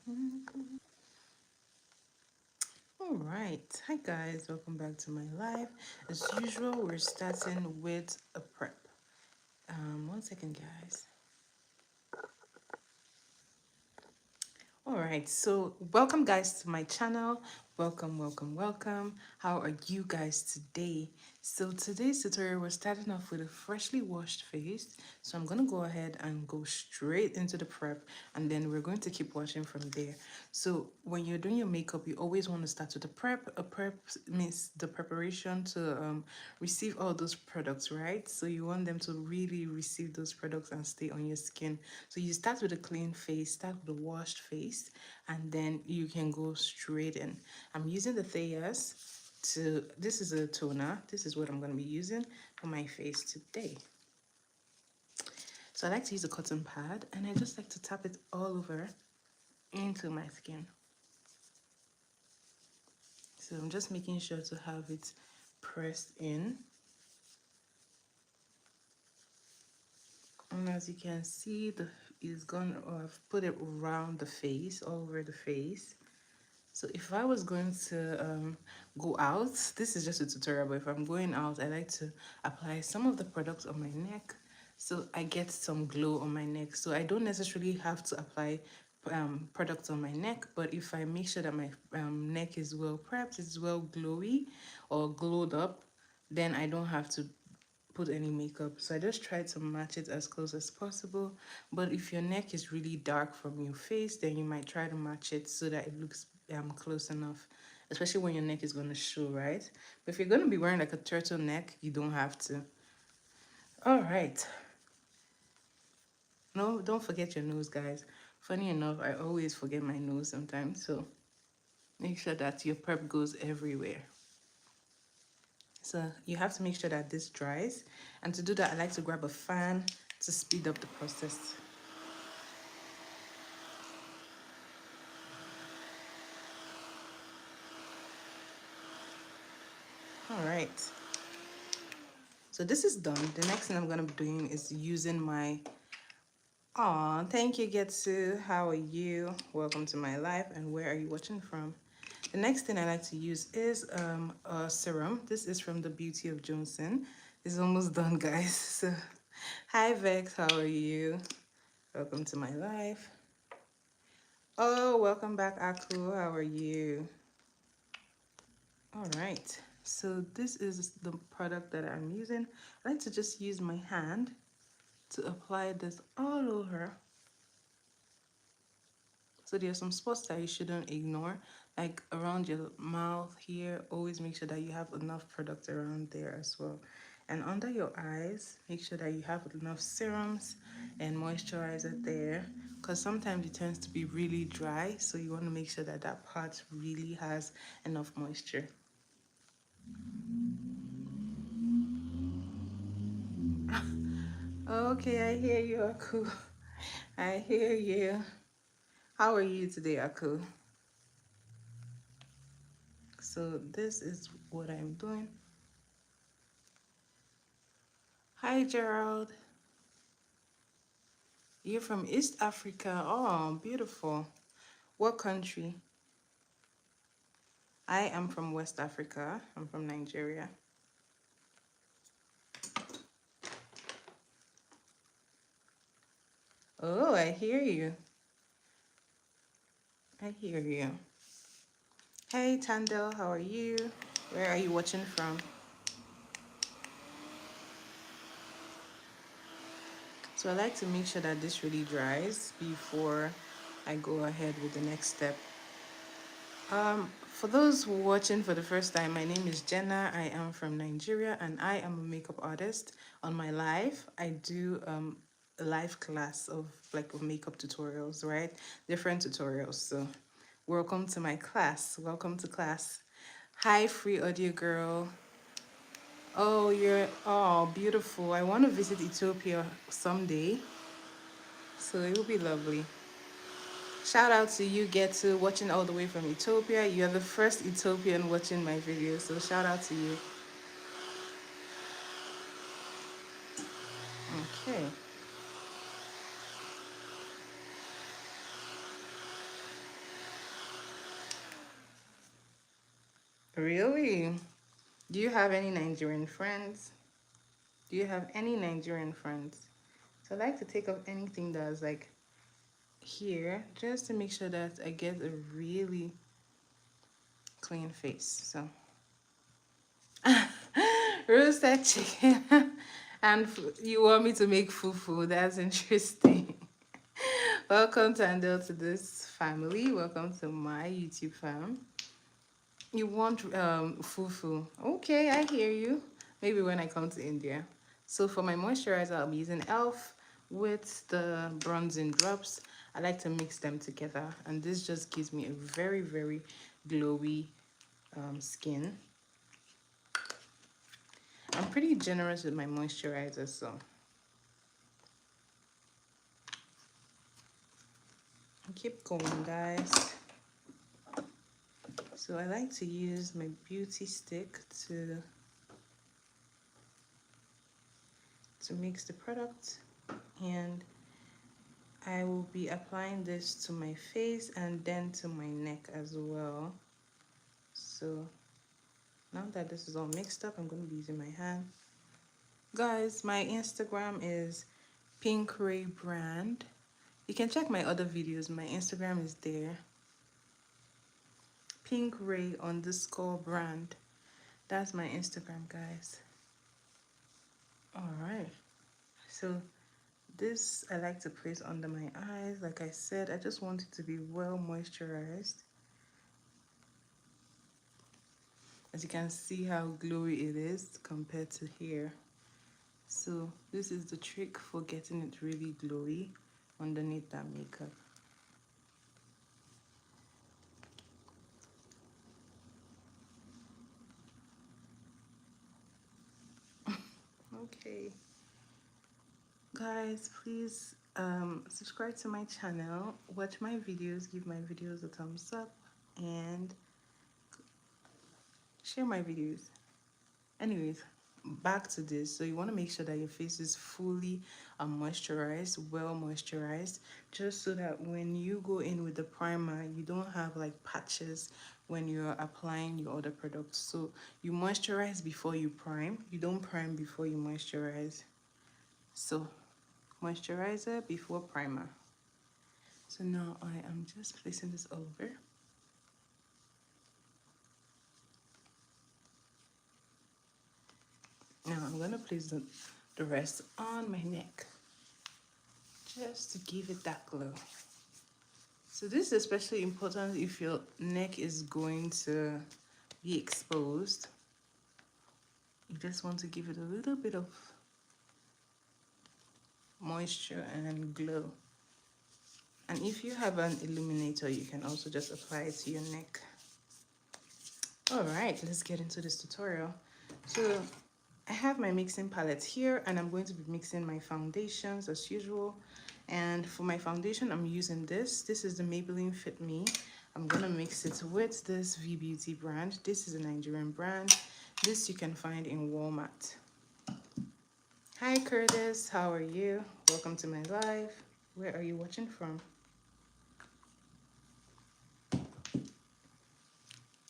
All right. Hi, guys. Welcome back to my live. As usual, we're starting with a prep. One second, guys. All right, so welcome guys to my channel. Welcome. How are you guys today? So today's tutorial, we're starting off with a freshly washed face. So I'm gonna go ahead and go straight into the prep, and then we're going to keep watching from there. So when you're doing your makeup, you always want to start with the prep. A prep means the preparation to receive all those products, right? So you want them to really receive those products and stay on your skin. So you start with a clean face, start with a washed face, and then you can go straight in. I'm using the Thayers this is a toner. This is what I'm going to be using for my face today. So I like to use a cotton pad, and I just like to tap it all over into my skin. So I'm just making sure to have it pressed in. And as you can see, it's gone, or I've put it around the face, all over the face. So if I was going to go out, this is just a tutorial, but if I'm going out, I like to apply some of the products on my neck so I get some glow on my neck. So I don't necessarily have to apply products on my neck, but if I make sure that my neck is well prepped, it's well glowy or glowed up, then I don't have to put any makeup. So I just try to match it as close as possible. But if your neck is really dark from your face, then you might try to match it so that it looks close enough, especially when your neck is going to show, right? But if you're going to be wearing like a turtleneck, you don't have to. All right. No, don't forget your nose, guys. Funny enough, I always forget my nose sometimes. So make sure that your prep goes everywhere. So you have to make sure that this dries. And to do that, I like to grab a fan to speed up the process. All right. So this is done. The next thing I'm going to be doing is using my... Aw, thank you, Getsu. How are you? Welcome to my life. And where are you watching from? The next thing I like to use is a serum. This is from the Beauty of Johnson. It's almost done, guys. So, hi, Vex. How are you? Welcome to my life. Oh, welcome back, Aku. How are you? All right. So this is the product that I'm using. I like to just use my hand to apply this all over. So there are some spots that you shouldn't ignore, like around your mouth here. Always make sure that you have enough product around there as well. And under your eyes, make sure that you have enough serums and moisturizer there, because sometimes it tends to be really dry. So you want to make sure that that part really has enough moisture. Okay, I hear you, Aku. I hear you. How are you today, Aku? So this is what I'm doing. Hi, Gerald. You're from East Africa. Oh, beautiful. What country? I am from West Africa. I'm from Nigeria. Oh, I hear you. I hear you. Hey, Tandel, how are you? Where are you watching from? So I like to make sure that this really dries before I go ahead with the next step. For those watching for the first time, my name is Jenna. I am from Nigeria and I am a makeup artist. On my live, I do a live class of makeup tutorials, right? Different tutorials. So welcome to my class. Welcome to class. Hi, free audio girl. Oh, oh, beautiful. I want to visit Ethiopia someday. So it will be lovely. Shout out to you, Getsu, watching all the way from Ethiopia. You're the first Ethiopian watching my video, so shout out to you. Okay. Really? Do you have any Nigerian friends? Do you have any Nigerian friends? So I like to take off anything that's like here just to make sure that I get a really clean face. So roasted chicken and you want me to make fufu? That's interesting. Welcome to this family. Welcome to my YouTube fam. You want fufu? Okay, I hear you. Maybe when I come to India. So for my moisturizer, I'll be using Elf with the bronzing drops. I like to mix them together, and this just gives me a very, very glowy skin. I'm pretty generous with my moisturizer, so keep going, guys. So I like to use my beauty stick to mix the product, and I will be applying this to my face and then to my neck as well. So now that this is all mixed up, I'm going to be using my hand. Guys, my Instagram is Pink Ray Brand. You can check my other videos. My Instagram is there. Pink Ray _ brand. That's my Instagram, guys. All right. So this I like to place under my eyes. Like I said, I just want it to be well moisturized. As you can see how glowy it is compared to here. So this is the trick for getting it really glowy underneath that makeup. Okay. Guys, please subscribe to my channel, watch my videos, give my videos a thumbs up, and share my videos. Anyways, back to this. So you want to make sure that your face is fully moisturized, well moisturized, just so that when you go in with the primer, you don't have like patches when you're applying your other products. So you moisturize before you prime. You don't prime before you moisturize. So moisturizer before primer. So now I am just placing this over. Now I'm gonna place the rest on my neck just to give it that glow. So this is especially important if your neck is going to be exposed. You just want to give it a little bit of moisture and glow. And if you have an illuminator, you can also just apply it to your neck. All right, let's get into this tutorial. So I have my mixing palette here, and I'm going to be mixing my foundations as usual. And for my foundation, I'm using this. This is the Maybelline Fit Me. I'm gonna mix it with this V Beauty brand. This is a Nigerian brand. This you can find in Walmart. Hi Curtis, how are you? Welcome to my live. Where are you watching from?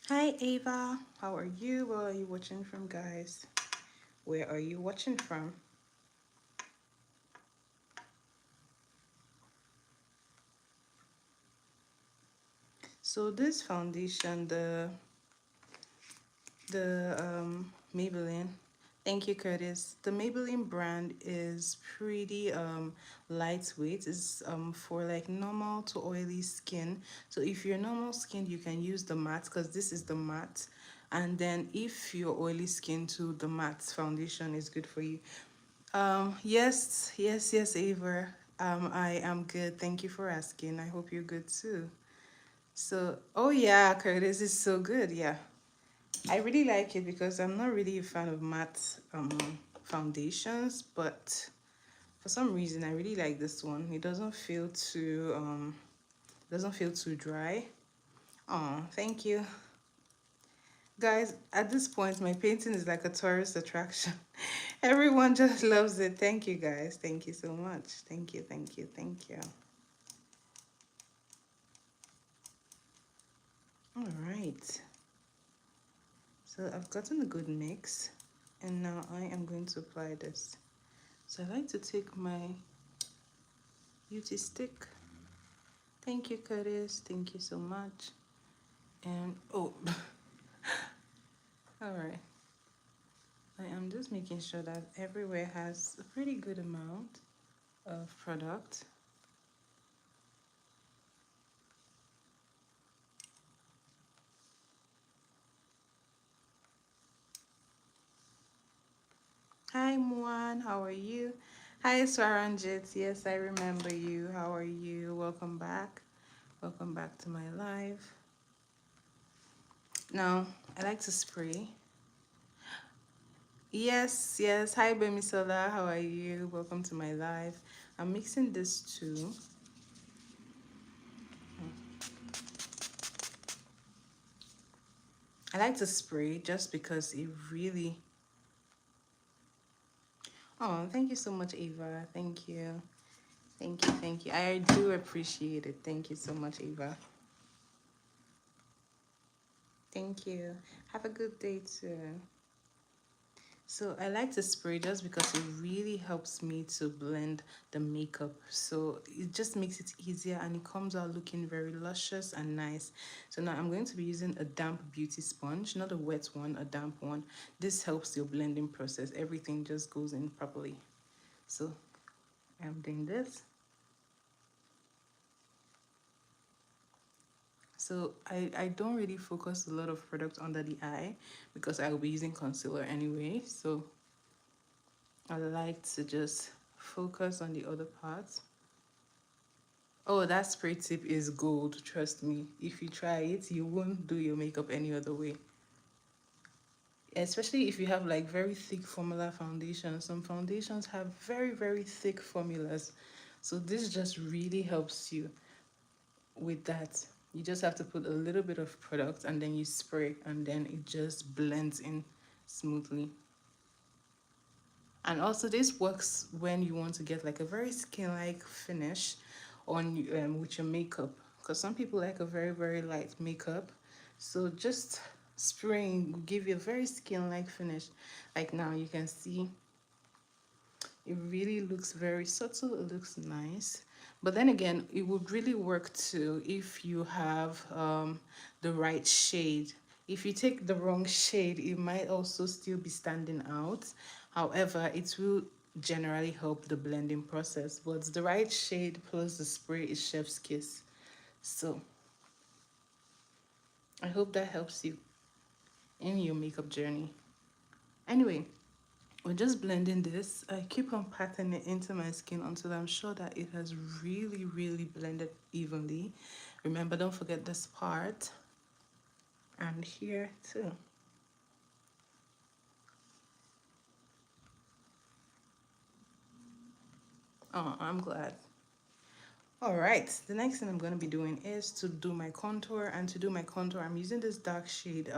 Hi Ava, how are you? Where are you watching from, guys? Where are you watching from? So this foundation, the Maybelline, thank you Curtis. The Maybelline brand is pretty lightweight. It's for like normal to oily skin. So if you're normal skin, you can use the matte, because this is the matte. And then if you're oily skin too, the matte foundation is good for you. Yes, Ava. I am good. Thank you for asking. I hope you're good too. So, oh yeah, Curtis is so good. Yeah, I really like it because I'm not really a fan of matte foundations, but for some reason I really like this one. It doesn't feel too dry. Oh, thank you. Guys, at this point, my painting is like a tourist attraction. Everyone just loves it. Thank you, guys. Thank you so much. Thank you, thank you, thank you. All right. So I've gotten a good mix, and now I am going to apply this. So I like to take my beauty stick. Thank you, Curtis. Thank you so much. And oh, all right. I am just making sure that everywhere has a pretty good amount of product. Hi, Muan. How are you? Hi, Swaranjit. Yes, I remember you. How are you? Welcome back. Welcome back to my live. Now, I like to spray. Yes, yes. Hi, Bemisola. How are you? Welcome to my live. I'm mixing this too. I like to spray just because it really... Oh, thank you so much, Ava. Thank you. Thank you, thank you. I do appreciate it. Thank you so much, Ava. Thank you. Have a good day too. So I like to spray just because it really helps me to blend the makeup. So it just makes it easier and it comes out looking very luscious and nice. So now I'm going to be using a damp beauty sponge, not a wet one, a damp one. This helps your blending process. Everything just goes in properly. So I'm doing this. So I don't really focus a lot of product under the eye because I will be using concealer anyway. So I like to just focus on the other parts. Oh, that spray tip is gold, trust me. If you try it, you won't do your makeup any other way. Especially if you have like very thick formula foundations. Some foundations have very, very thick formulas. So this just really helps you with that. You just have to put a little bit of product and then you spray and then it just blends in smoothly. And also this works when you want to get like a very skin-like finish on with your makeup, because some people like a very, very light makeup. So just spraying will give you a very skin-like finish. Like now you can see it really looks very subtle, it looks nice. But then again, it would really work too if you have the right shade. If you take the wrong shade, it might also still be standing out. However, it will generally help the blending process. But the right shade plus the spray is chef's kiss. So I hope that helps you in your makeup journey. Anyway, we're just blending this. I keep on patting it into my skin until I'm sure that it has really, really blended evenly. Remember, don't forget this part. And here too. Oh, I'm glad. All right, the next thing I'm going to be doing is to do my contour. And to do my contour, I'm using this dark shade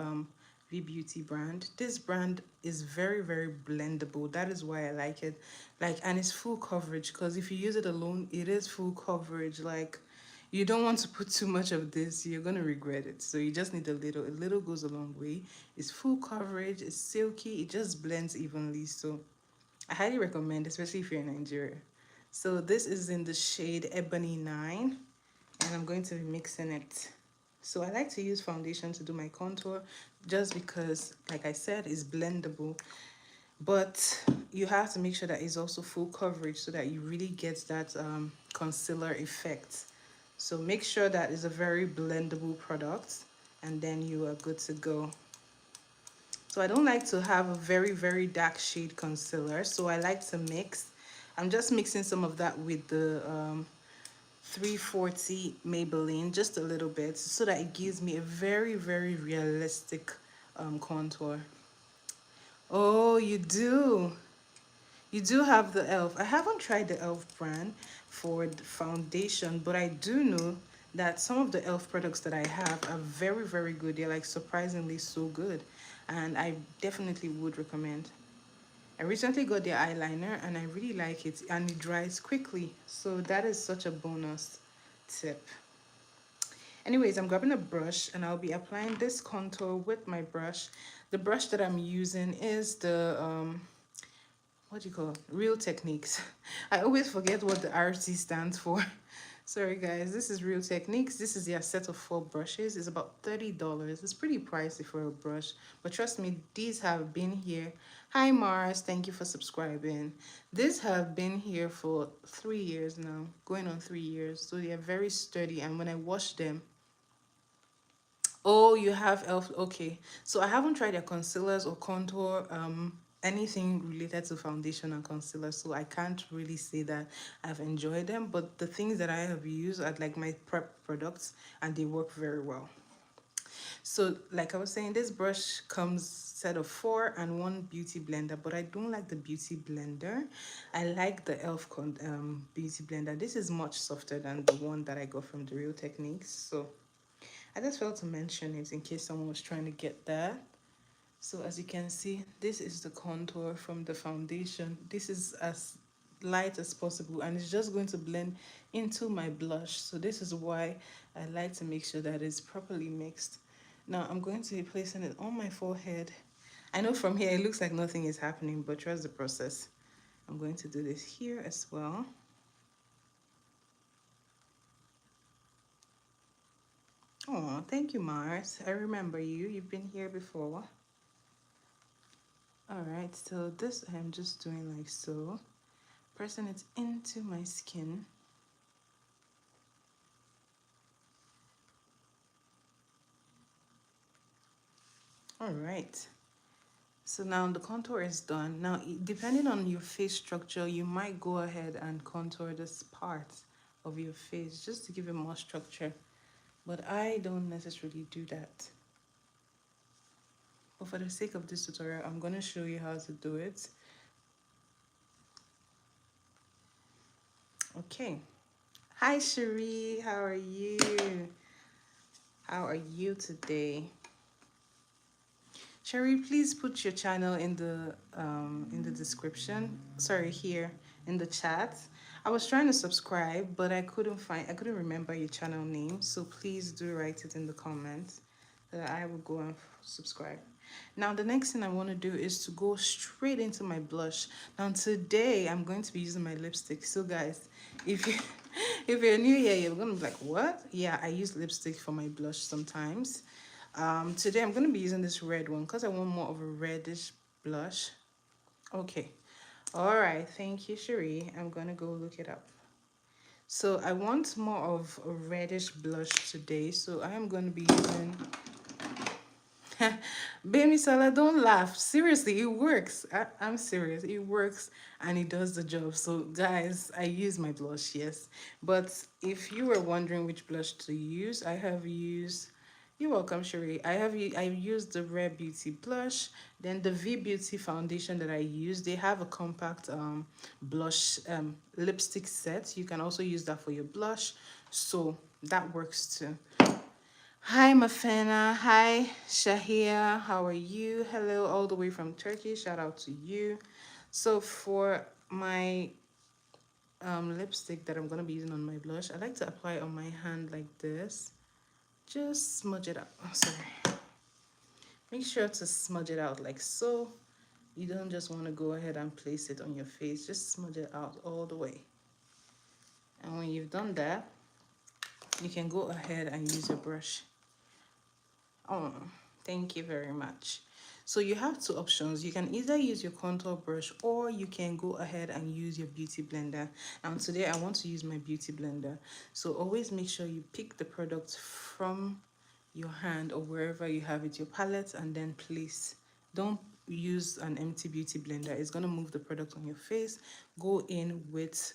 V Beauty brand. This brand is very, very blendable. That is why I like it. Like, and it's full coverage, because if you use it alone, it is full coverage. Like, you don't want to put too much of this, you're going to regret it. So you just need a little. A little goes a long way. It's full coverage, it's silky, it just blends evenly. So I highly recommend, especially if you're in Nigeria. So this is in the shade Ebony 9, and I'm going to be mixing it. So I like to use foundation to do my contour just because, like I said, it's blendable. But you have to make sure that it's also full coverage so that you really get that concealer effect. So make sure that it's a very blendable product and then you are good to go. So I don't like to have a very, very dark shade concealer. So I like to mix. I'm just mixing some of that with the 340 Maybelline, just a little bit, so that it gives me a very, very realistic contour. Oh, you do. You do have the e.l.f. I haven't tried the e.l.f. brand for the foundation, but I do know that some of the e.l.f. products that I have are very, very good. They're like surprisingly so good, and I definitely would recommend. I recently got their eyeliner and I really like it, and it dries quickly. So that is such a bonus tip. Anyways, I'm grabbing a brush and I'll be applying this contour with my brush. The brush that I'm using is the what do you call it? Real Techniques. I always forget what the RT stands for. Sorry guys, this is Real Techniques. This is their set of 4 brushes. It's about $30. It's pretty pricey for a brush, but trust me, these have been here. Hi Mars, thank you for subscribing. These have been here for 3 years now, going on 3 years. So they are very sturdy, and when I wash them, oh, you have elf. Okay, so I haven't tried their concealers or contour, anything related to foundation and concealer. So I can't really say that I've enjoyed them. But the things that I have used are like my prep products, and they work very well. So like I was saying, this brush comes set of 4 and 1 beauty blender, but I don't like the beauty blender. I like the beauty blender. This is much softer than the one that I got from the Real Techniques. So I just felt to mention it in case someone was trying to get that. So as you can see, this is the contour from the foundation. This is as light as possible, and it's just going to blend into my blush. So this is why I like to make sure that it's properly mixed. Now I'm going to be placing it on my forehead. I know from here it looks like nothing is happening, but trust the process. I'm going to do this here as well. Oh, thank you, Mars. I remember you. You've been here before. All right, so this I'm just doing like so, pressing it into my skin. All right, so now the contour is done. Now, depending on your face structure, you might go ahead and contour this part of your face just to give it more structure, but I don't necessarily do that. But for the sake of this tutorial, I'm going to show you how to do it. Okay. Hi, Cherie. How are you? How are you today? Cherie, please put your channel in the description. Sorry, here in the chat. I was trying to subscribe, but I couldn't remember your channel name. So please do write it in the comments that I will go and subscribe. Now the next thing I want to do is to go straight into my blush. Now today I'm going to be using my lipstick. So guys, if you if you're new here, you're gonna be like, what? Yeah, I use lipstick for my blush sometimes. Today I'm going to be using this red one because I want more of a reddish blush. Okay. All right. Thank you, Cherie. I'm going to go look it up. So I want more of a reddish blush today. So I am going to be using... Baby Sala, don't laugh. Seriously, it works. I'm serious. It works and it does the job. So guys, I use my blush, yes. But if you were wondering which blush to use, I have used... You're welcome, Cherie. I've used the Rare Beauty blush, then the V Beauty foundation that I use. They have a compact blush lipstick set. You can also use that for your blush, so that works too. Hi, Mafena. Hi, Shahia. How are you? Hello, all the way from Turkey. Shout out to you. So for my lipstick that I'm gonna be using on my blush, I like to apply it on my hand like this. Just smudge it out. Oh, sorry. Make sure to smudge it out like so. You don't just want to go ahead and place it on your face. Just smudge it out all the way. And when you've done that, you can go ahead and use your brush. Oh, thank you very much. So you have 2 options. You can either use your contour brush or you can go ahead and use your beauty blender. And today I want to use my beauty blender. So always make sure you pick the product from your hand or wherever you have it, your palette, and then place. Don't use an empty beauty blender. It's going to move the product on your face. Go in with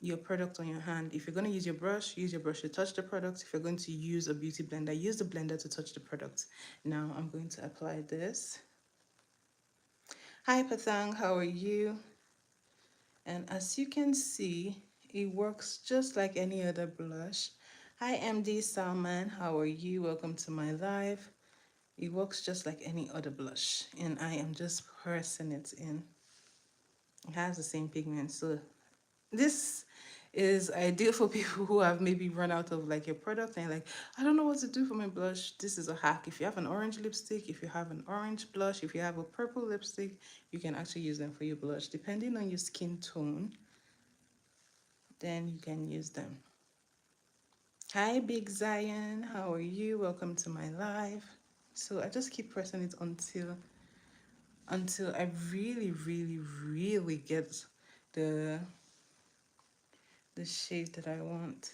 your product on your hand. If you're going to use your brush to touch the product. If you're going to use a beauty blender, use the blender to touch the product. Now I'm going to apply this. Hi Patang, how are you? And as you can see, it works just like any other blush. Hi MD Salman, how are you? Welcome to my live. It works just like any other blush, and I am just pressing it in. It has the same pigment, so this is ideal for people who have maybe run out of like your product and like, I don't know what to do for my blush. This is a hack. If you have an orange lipstick, if you have an orange blush, if you have a purple lipstick, you can actually use them for your blush. Depending on your skin tone, then you can use them. Hi, Big Zion. How are you? Welcome to my live. So I just keep pressing it until I really get the the shade that I want.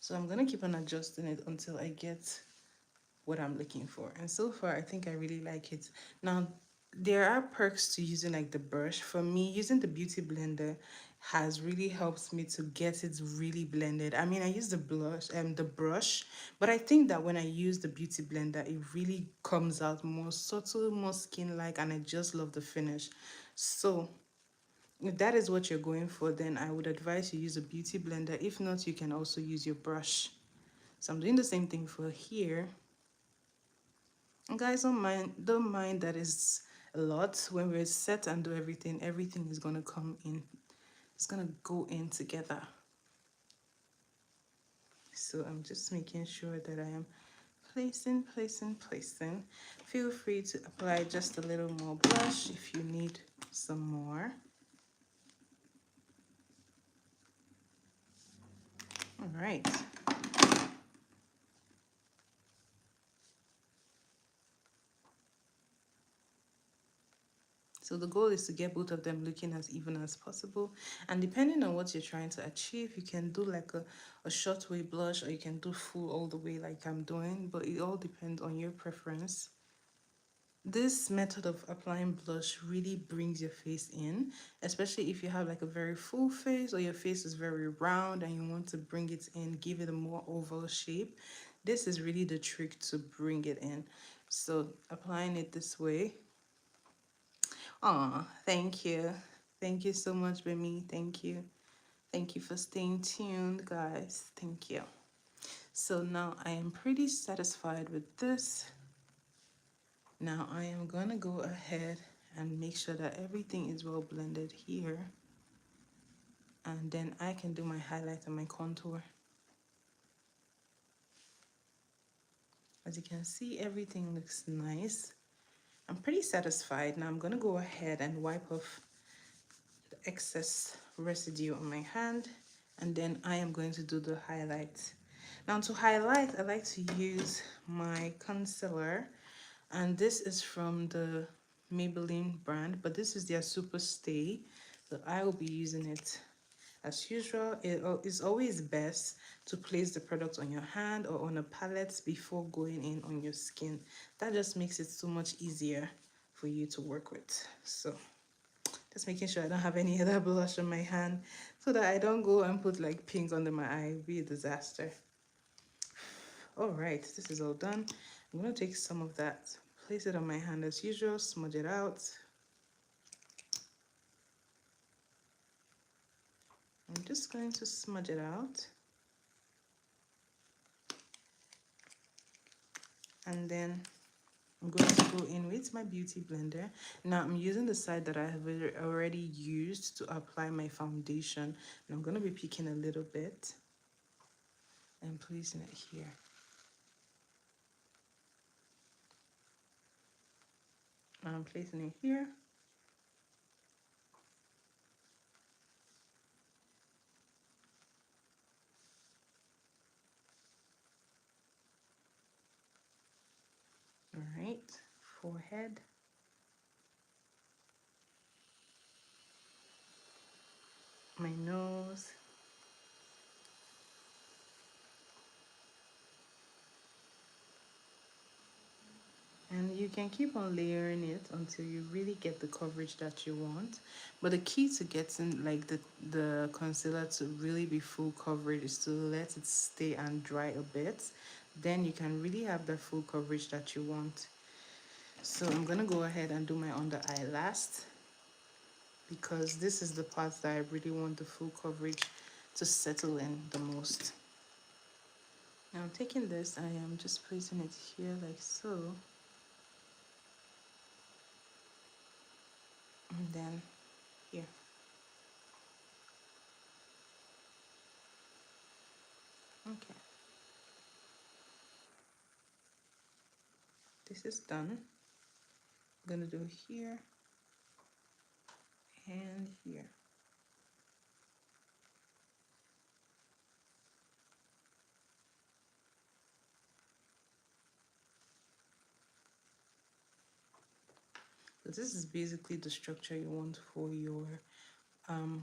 So I'm gonna keep on adjusting it until I get what I'm looking for. And so far, I think I really like it. Now, there are perks to using like the brush. For me, using the Beauty Blender has really helped me to get it really blended. I mean, I use the the brush, but I think that when I use the Beauty Blender, it really comes out more subtle, more skin-like, and I just love the finish. So if that is what you're going for, then I would advise you use a Beauty Blender. If not, you can also use your brush. So I'm doing the same thing for here. And guys, don't mind that it's a lot. When we're set and do everything, everything is gonna come in. It's gonna go in together. So I'm just making sure that I am placing. Feel free to apply just a little more blush if you need some more. All right. So the goal is to get both of them looking as even as possible. And depending on what you're trying to achieve, you can do like a short way blush, or you can do full all the way like I'm doing, but it all depends on your preference. This method of applying blush really brings your face in, especially if you have like a very full face or your face is very round and you want to bring it in, give it a more oval shape. This is really the trick to bring it in. So applying it this way. Aw, thank you. Thank you so much, Bemi. Thank you. Thank you for staying tuned, guys. Thank you. So now I am pretty satisfied with this. Now I am gonna go ahead and make sure that everything is well blended here. And then I can do my highlight and my contour. As you can see, everything looks nice. I'm pretty satisfied. Now I'm gonna go ahead and wipe off the excess residue on my hand, and then I am going to do the highlight. Now to highlight, I like to use my concealer, and this is from the Maybelline brand, but this is their Super Stay, so I will be using it. As usual, it is always best to place the product on your hand or on a palette before going in on your skin. That just makes it so much easier for you to work with. So just making sure I don't have any other blush on my hand so that I don't go and put like pink under my eye. It'd be a disaster. All right, this is all done. I'm gonna take some of that, place it on my hand as usual, smudge it out. I'm just going to smudge it out. And then I'm going to go in with my Beauty Blender. Now I'm using the side that I have already used to apply my foundation. And I'm going to be picking a little bit and placing it here. I'm placing it here. All right, forehead. My nose. And you can keep on layering it until you really get the coverage that you want. But the key to getting like the concealer to really be full coverage is to let it stay and dry a bit. Then you can really have the full coverage that you want. So I'm gonna go ahead and do my under eye last, because this is the part that I really want the full coverage to settle in the most. Now I'm taking this, I am just placing it here like so. And then here. Okay, this is done. I'm gonna do here and here. So this is basically the structure you want for your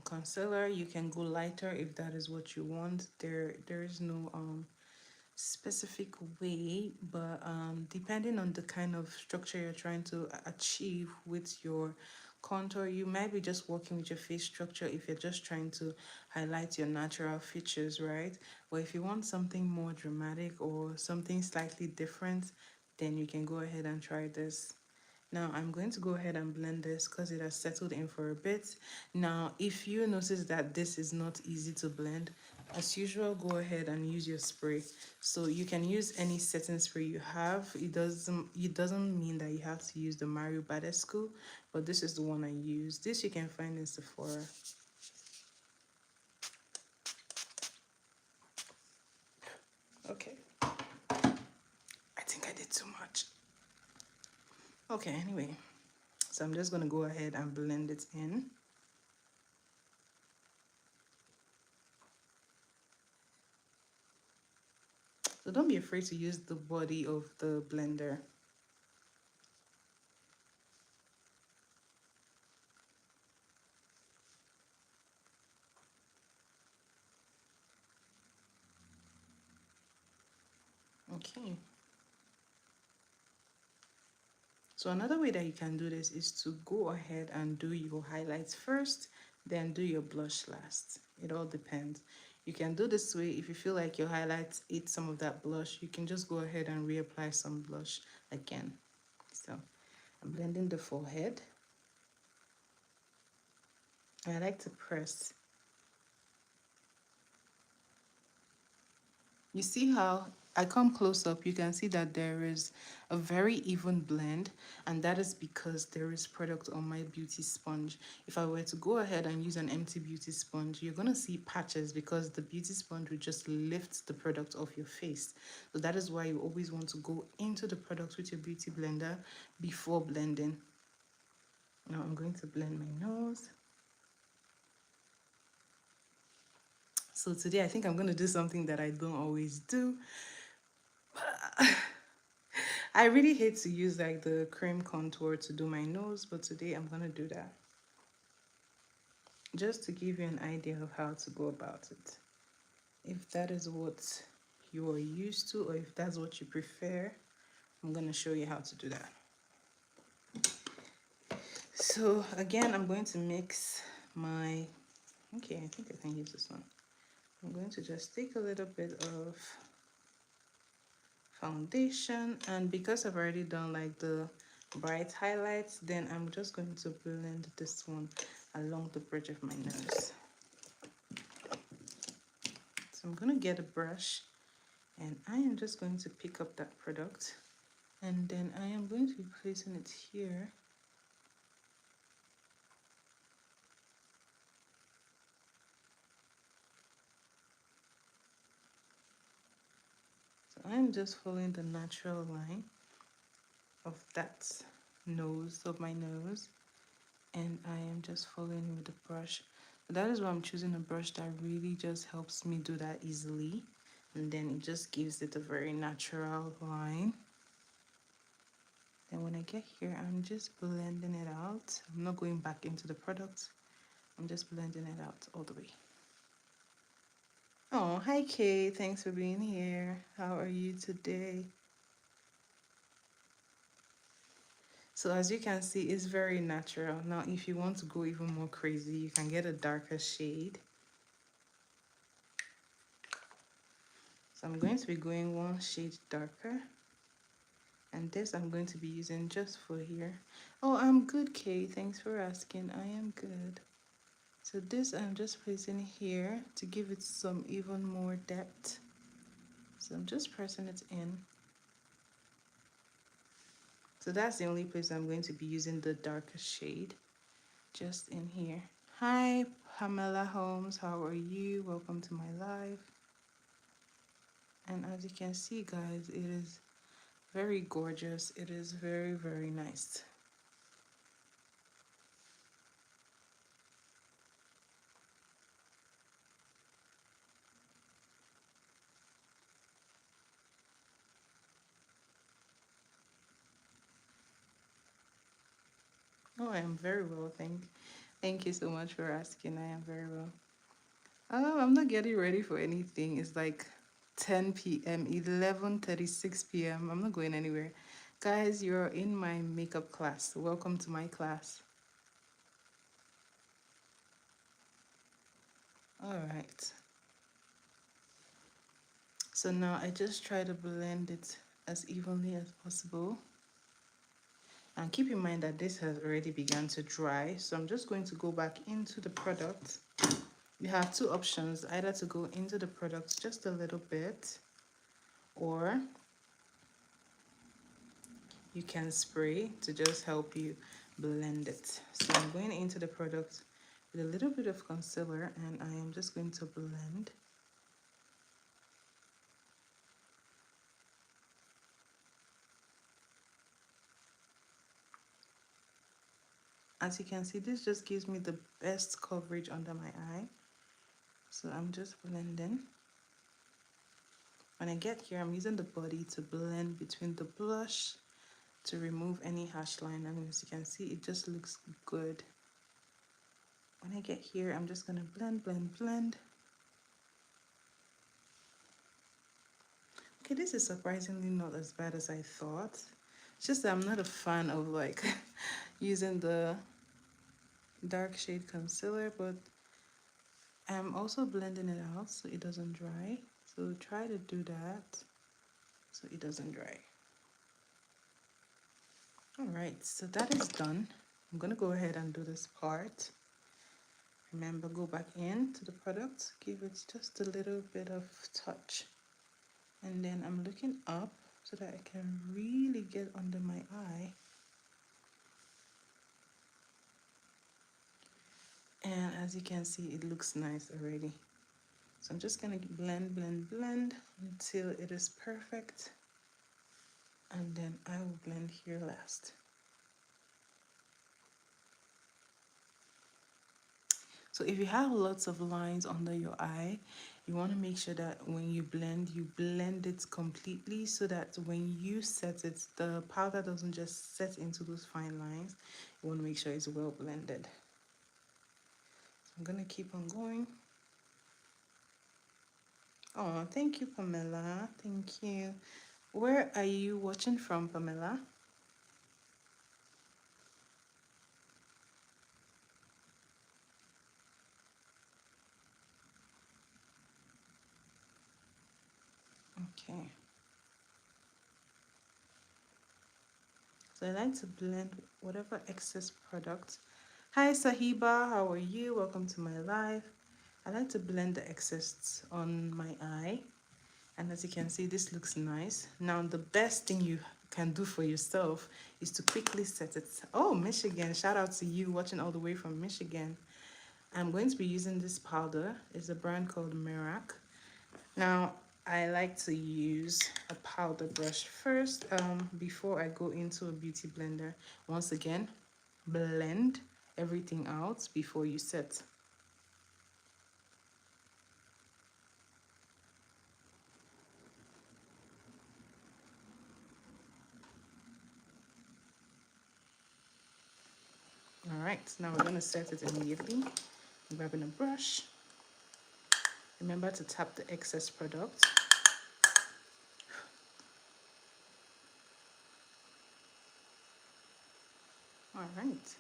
concealer. You can go lighter if that is what you want. There is no specific way, but depending on the kind of structure you're trying to achieve with your contour, you might be just working with your face structure if you're just trying to highlight your natural features, right? But if you want something more dramatic or something slightly different, then you can go ahead and try this. Now I'm going to go ahead and blend this because it has settled in for a bit. Now, if you notice that this is not easy to blend, as usual, go ahead and use your spray. So you can use any setting spray you have. It doesn't mean that you have to use the Mario Badescu, but this is the one I use. This you can find in Sephora. Okay. I think I did too much. Okay, anyway. So I'm just gonna go ahead and blend it in. So don't be afraid to use the body of the blender. Okay. So another way that you can do this is to go ahead and do your highlights first, then do your blush last. It all depends. You can do this way if you feel like your highlights ate some of that blush, you can just go ahead and reapply some blush again. So I'm blending the forehead. I like to press. You see how I come close up, you can see that there is a very even blend, and that is because there is product on my beauty sponge. If I were to go ahead and use an empty beauty sponge, you're going to see patches because the beauty sponge will just lift the product off your face. So that is why you always want to go into the product with your beauty blender before blending. Now I'm going to blend my nose. So today I think I'm going to do something that I don't always do. I really hate to use like the cream contour to do my nose, but today I'm gonna do that. Just to give you an idea of how to go about it. If that is what you are used to, or if that's what you prefer, I'm gonna show you how to do that. So again, I'm going to mix my, okay, I think I can use this one. I'm going to just take a little bit of foundation, and because I've already done like the bright highlights, then I'm just going to blend this one along the bridge of my nose. So I'm going to get a brush, and I am just going to pick up that product, and then I am going to be placing it here. So I'm just following the natural line of that nose, of my nose, and I am just following with the brush. That is why I'm choosing a brush that really just helps me do that easily, and then it just gives it a very natural line. Then when I get here, I'm just blending it out. I'm not going back into the product. I'm just blending it out all the way. Oh, hi Kay, thanks for being here. How are you today? So as you can see, it's very natural. Now, if you want to go even more crazy, you can get a darker shade. So I'm going to be going one shade darker. And this I'm going to be using just for here. Oh, I'm good, Kay. Thanks for asking. I am good. So this I'm just placing here to give it some even more depth. So I'm just pressing it in. So that's the only place I'm going to be using the darker shade, just in here. Hi, Pamela Holmes. How are you? Welcome to my live. And as you can see, guys, it is very gorgeous. It is very, very nice. Oh, I am very well, thank you so much for asking. I am very well. I'm not getting ready for anything. It's like 10 p.m., 11:36 p.m. I'm not going anywhere. Guys, you're in my makeup class. Welcome to my class. All right. So now I just try to blend it as evenly as possible. And keep in mind that this has already begun to dry. So I'm just going to go back into the product. You have two options, either to go into the product just a little bit, or you can spray to just help you blend it. So I'm going into the product with a little bit of concealer, and I am just going to blend. As you can see, this just gives me the best coverage under my eye. So I'm just blending. When I get here, I'm using the body to blend between the blush to remove any harsh line, and as you can see, it just looks good. When I get here, I'm just gonna blend, blend, blend. Okay, this is surprisingly not as bad as I thought. It's just that I'm not a fan of like using the dark shade concealer, but I'm also blending it out so it doesn't dry. So try to do that so it doesn't dry. All right, so that is done. I'm gonna go ahead and do this part. Remember, go back into the product, give it just a little bit of touch. And then I'm looking up so that I can really get under my eye. And as you can see, it looks nice already. So I'm just gonna blend, blend, blend until it is perfect. And then I will blend here last. So if you have lots of lines under your eye, you want to make sure that when you blend it completely so that when you set it, the powder doesn't just set into those fine lines. You want to make sure it's well blended. I'm going to keep on going. Oh, thank you, Pamela. Thank you. Where are you watching from, Pamela? Okay. So I like to blend whatever excess product. Hi Sahiba, how are you? Welcome to my live. I like to blend the excess on my eye. And as you can see, this looks nice. Now the best thing you can do for yourself is to quickly set it. Oh, Michigan, shout out to you watching all the way from Michigan. I'm going to be using this powder. It's a brand called Mirac. Now, I like to use a powder brush first before I go into a beauty blender. Once again, blend everything out before you set. All right, now we're gonna set it immediately. I'm grabbing a brush. Remember to tap the excess product. All right.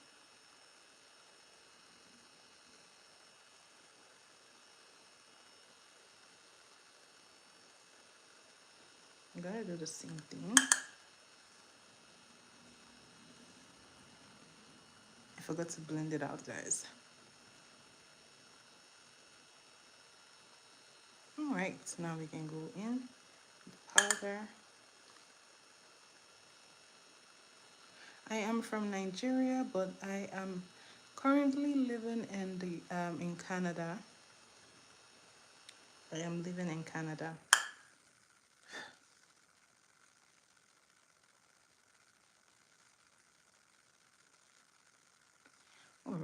I'm gonna do the same thing. I forgot to blend it out, guys. All right, now we can go in with powder. I am from Nigeria, but I am currently living in Canada. I am living in Canada.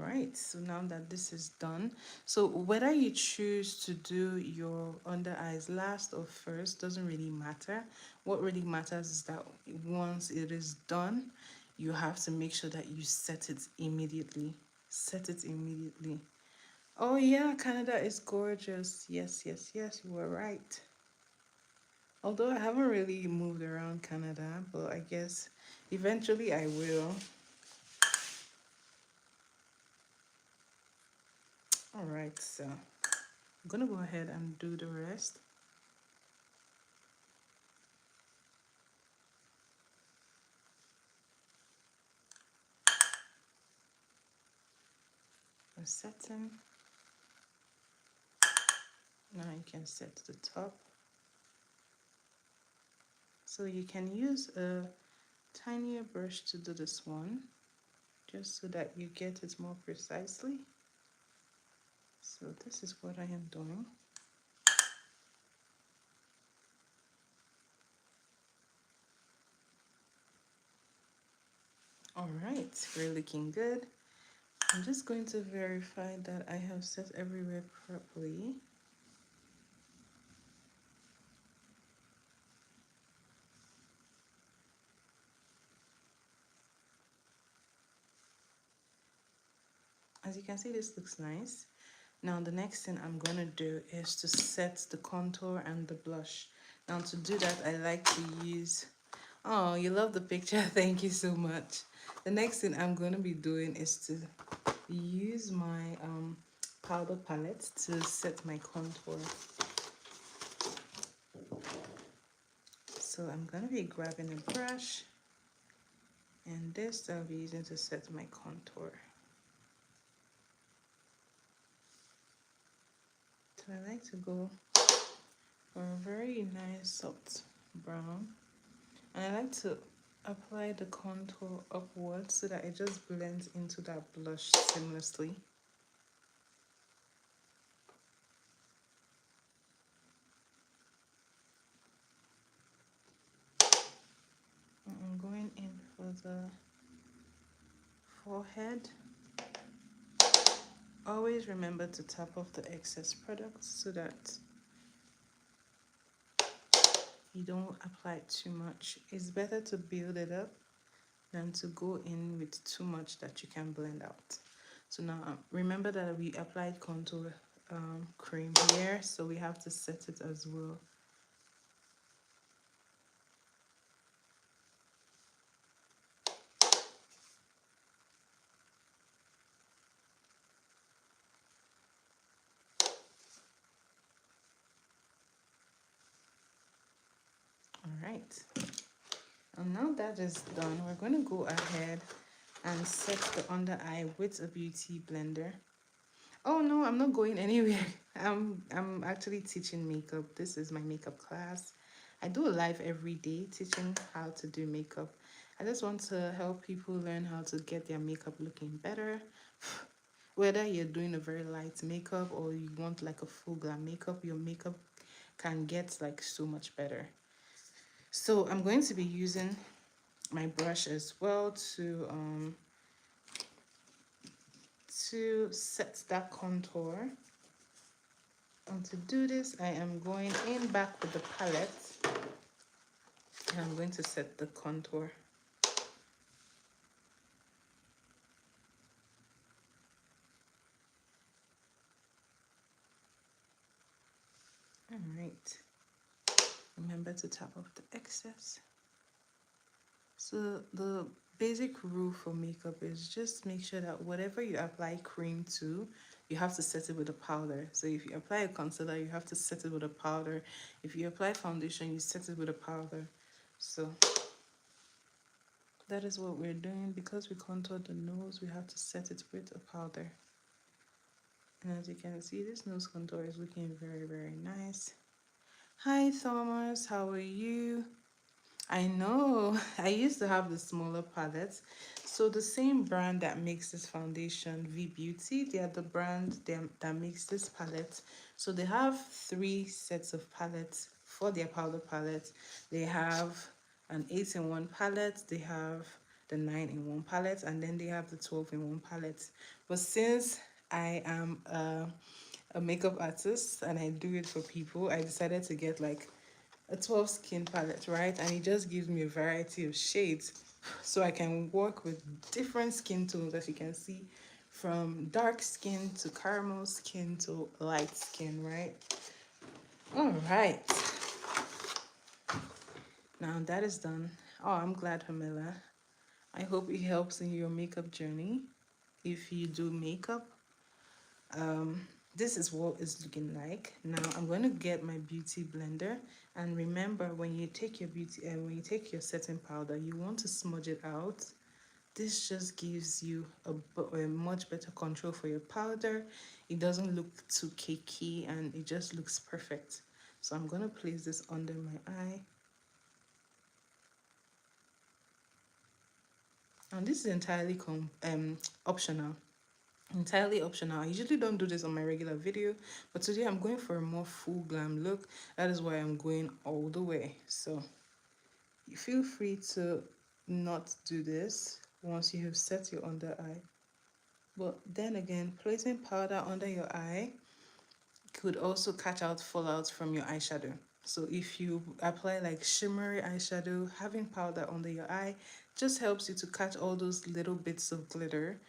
right, so now that this is done, so whether you choose to do your under eyes last or first doesn't really matter. What really matters is that once it is done, you have to make sure that you set it immediately. Set it immediately. Oh yeah, Canada is gorgeous. Yes, yes, yes, you were right. Although I haven't really moved around Canada, but I guess eventually I will. All right, so I'm gonna go ahead and do the rest. For setting, now you can set the top. So you can use a tinier brush to do this one, just so that you get it more precisely. So this is what I am doing. All right, we're looking good. I'm just going to verify that I have set everywhere properly. As you can see, this looks nice. Now the next thing I'm gonna do is to set the contour and the blush. Now to do that, I like to use, oh, you love the picture, thank you so much. The next thing I'm gonna be doing is to use my powder palette to set my contour. So I'm gonna be grabbing a brush, and this I'll be using to set my contour. So I like to go for a very nice soft brown, and I like to apply the contour upwards so that it just blends into that blush seamlessly. I'm going in for the forehead. Always remember to tap off the excess product so that you don't apply too much. It's better to build it up than to go in with too much that you can blend out. So now remember that we applied contour cream here, so we have to set it as well. All right, and now that is done, we're going to go ahead and set the under eye with a beauty blender. Oh no, I'm not going anywhere. I'm actually teaching makeup. This is my makeup class. I do a live every day teaching how to do makeup. I just want to help people learn how to get their makeup looking better. Whether you're doing a very light makeup or you want like a full glam makeup, your makeup can get like so much better. So I'm going to be using my brush as well to set that contour. And to do this, I am going in back with the palette, and I'm going to set the contour. All right. Remember to tap off the excess. So the basic rule for makeup is just make sure that whatever you apply cream to, you have to set it with a powder. So if you apply a concealer, you have to set it with a powder. If you apply foundation, you set it with a powder. So that is what we're doing. Because we contoured the nose, we have to set it with a powder. And as you can see, this nose contour is looking very, very nice. Hi Thomas, how are you? I know, I used to have the smaller palettes. So the same brand that makes this foundation, V Beauty, they are the brand that makes this palette. So they have 3 sets of palettes for their powder palette. They have an 8-in-1 palette, they have the 9-in-1 palette, and then they have the 12-in-1 palette. But since I am a makeup artist and I do it for people, I decided to get like a 12 skin palette, right? And it just gives me a variety of shades so I can work with different skin tones, as you can see, from dark skin to caramel skin to light skin, right? All right, now that is done. Oh, I'm glad, Pamela. I hope it helps in your makeup journey. If you do makeup, this is what it's looking like. Now I'm going to get my beauty blender, and remember, when you take your when you take your setting powder, you want to smudge it out. This just gives you a much better control for your powder. It doesn't look too cakey and it just looks perfect. So I'm going to place this under my eye. And this is entirely optional. Entirely optional. I usually don't do this on my regular video, but today I'm going for a more full glam look. That is why I'm going all the way. So you feel free to not do this once you have set your under eye. But then again, placing powder under your eye could also catch out fallouts from your eyeshadow. So if you apply like shimmery eyeshadow, having powder under your eye just helps you to catch all those little bits of glitter.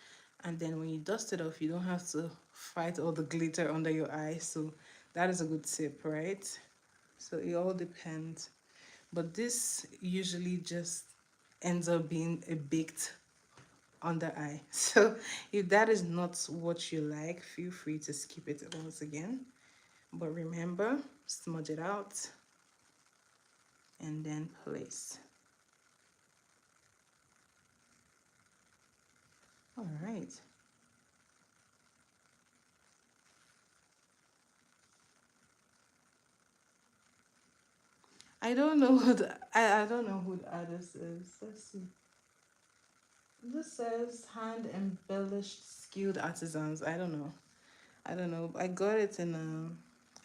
And then when you dust it off, you don't have to fight all the glitter under your eye. So that is a good tip, right? So it all depends. But this usually just ends up being a baked under eye. So if that is not what you like, feel free to skip it once again. But remember, smudge it out and then place. All right. I don't know who I don't know who the artist is. Let's see. This says hand embellished skilled artisans. I don't know. I don't know. I got it in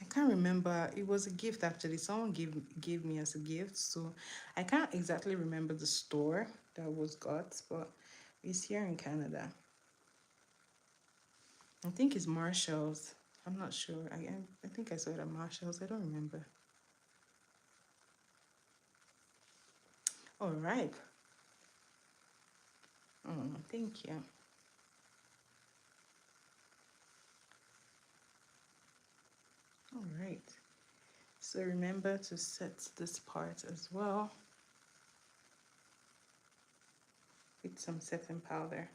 I can't remember. It was a gift actually. Someone gave me as a gift. So I can't exactly remember the store that was got, but it's here in Canada. I think it's Marshall's. I'm not sure. I think I saw it at Marshall's. I don't remember. All right. Thank you. All right. So remember to set this part as well with some setting powder.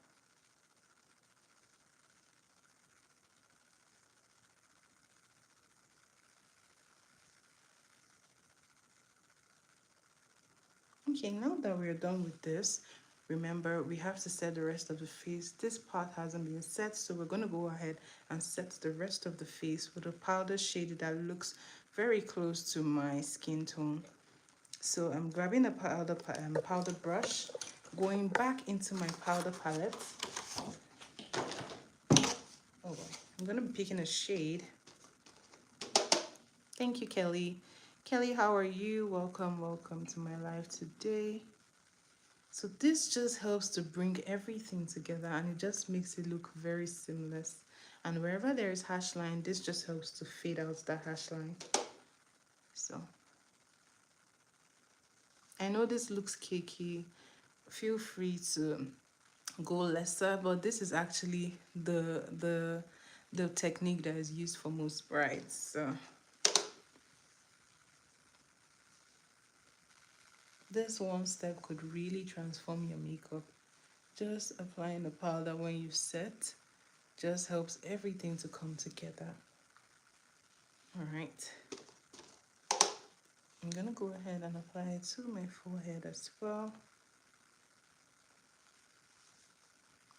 Okay, now that we're done with this, remember we have to set the rest of the face. This part hasn't been set, so we're going to go ahead and set the rest of the face with a powder shade that looks very close to my skin tone. So I'm grabbing a powder brush, going back into my powder palette. Oh boy. I'm going to be picking a shade. Thank you, Kelly. Kelly, how are you? Welcome, welcome to my live today. So this just helps to bring everything together and it just makes it look very seamless. And wherever there is hash line, this just helps to fade out that hash line. So I know this looks cakey. Feel free to go lesser, but this is actually the technique that is used for most brides. So this one step could really transform your makeup. Just applying the powder when you set just helps everything to come together. All right. I'm gonna go ahead and apply it to my forehead as well.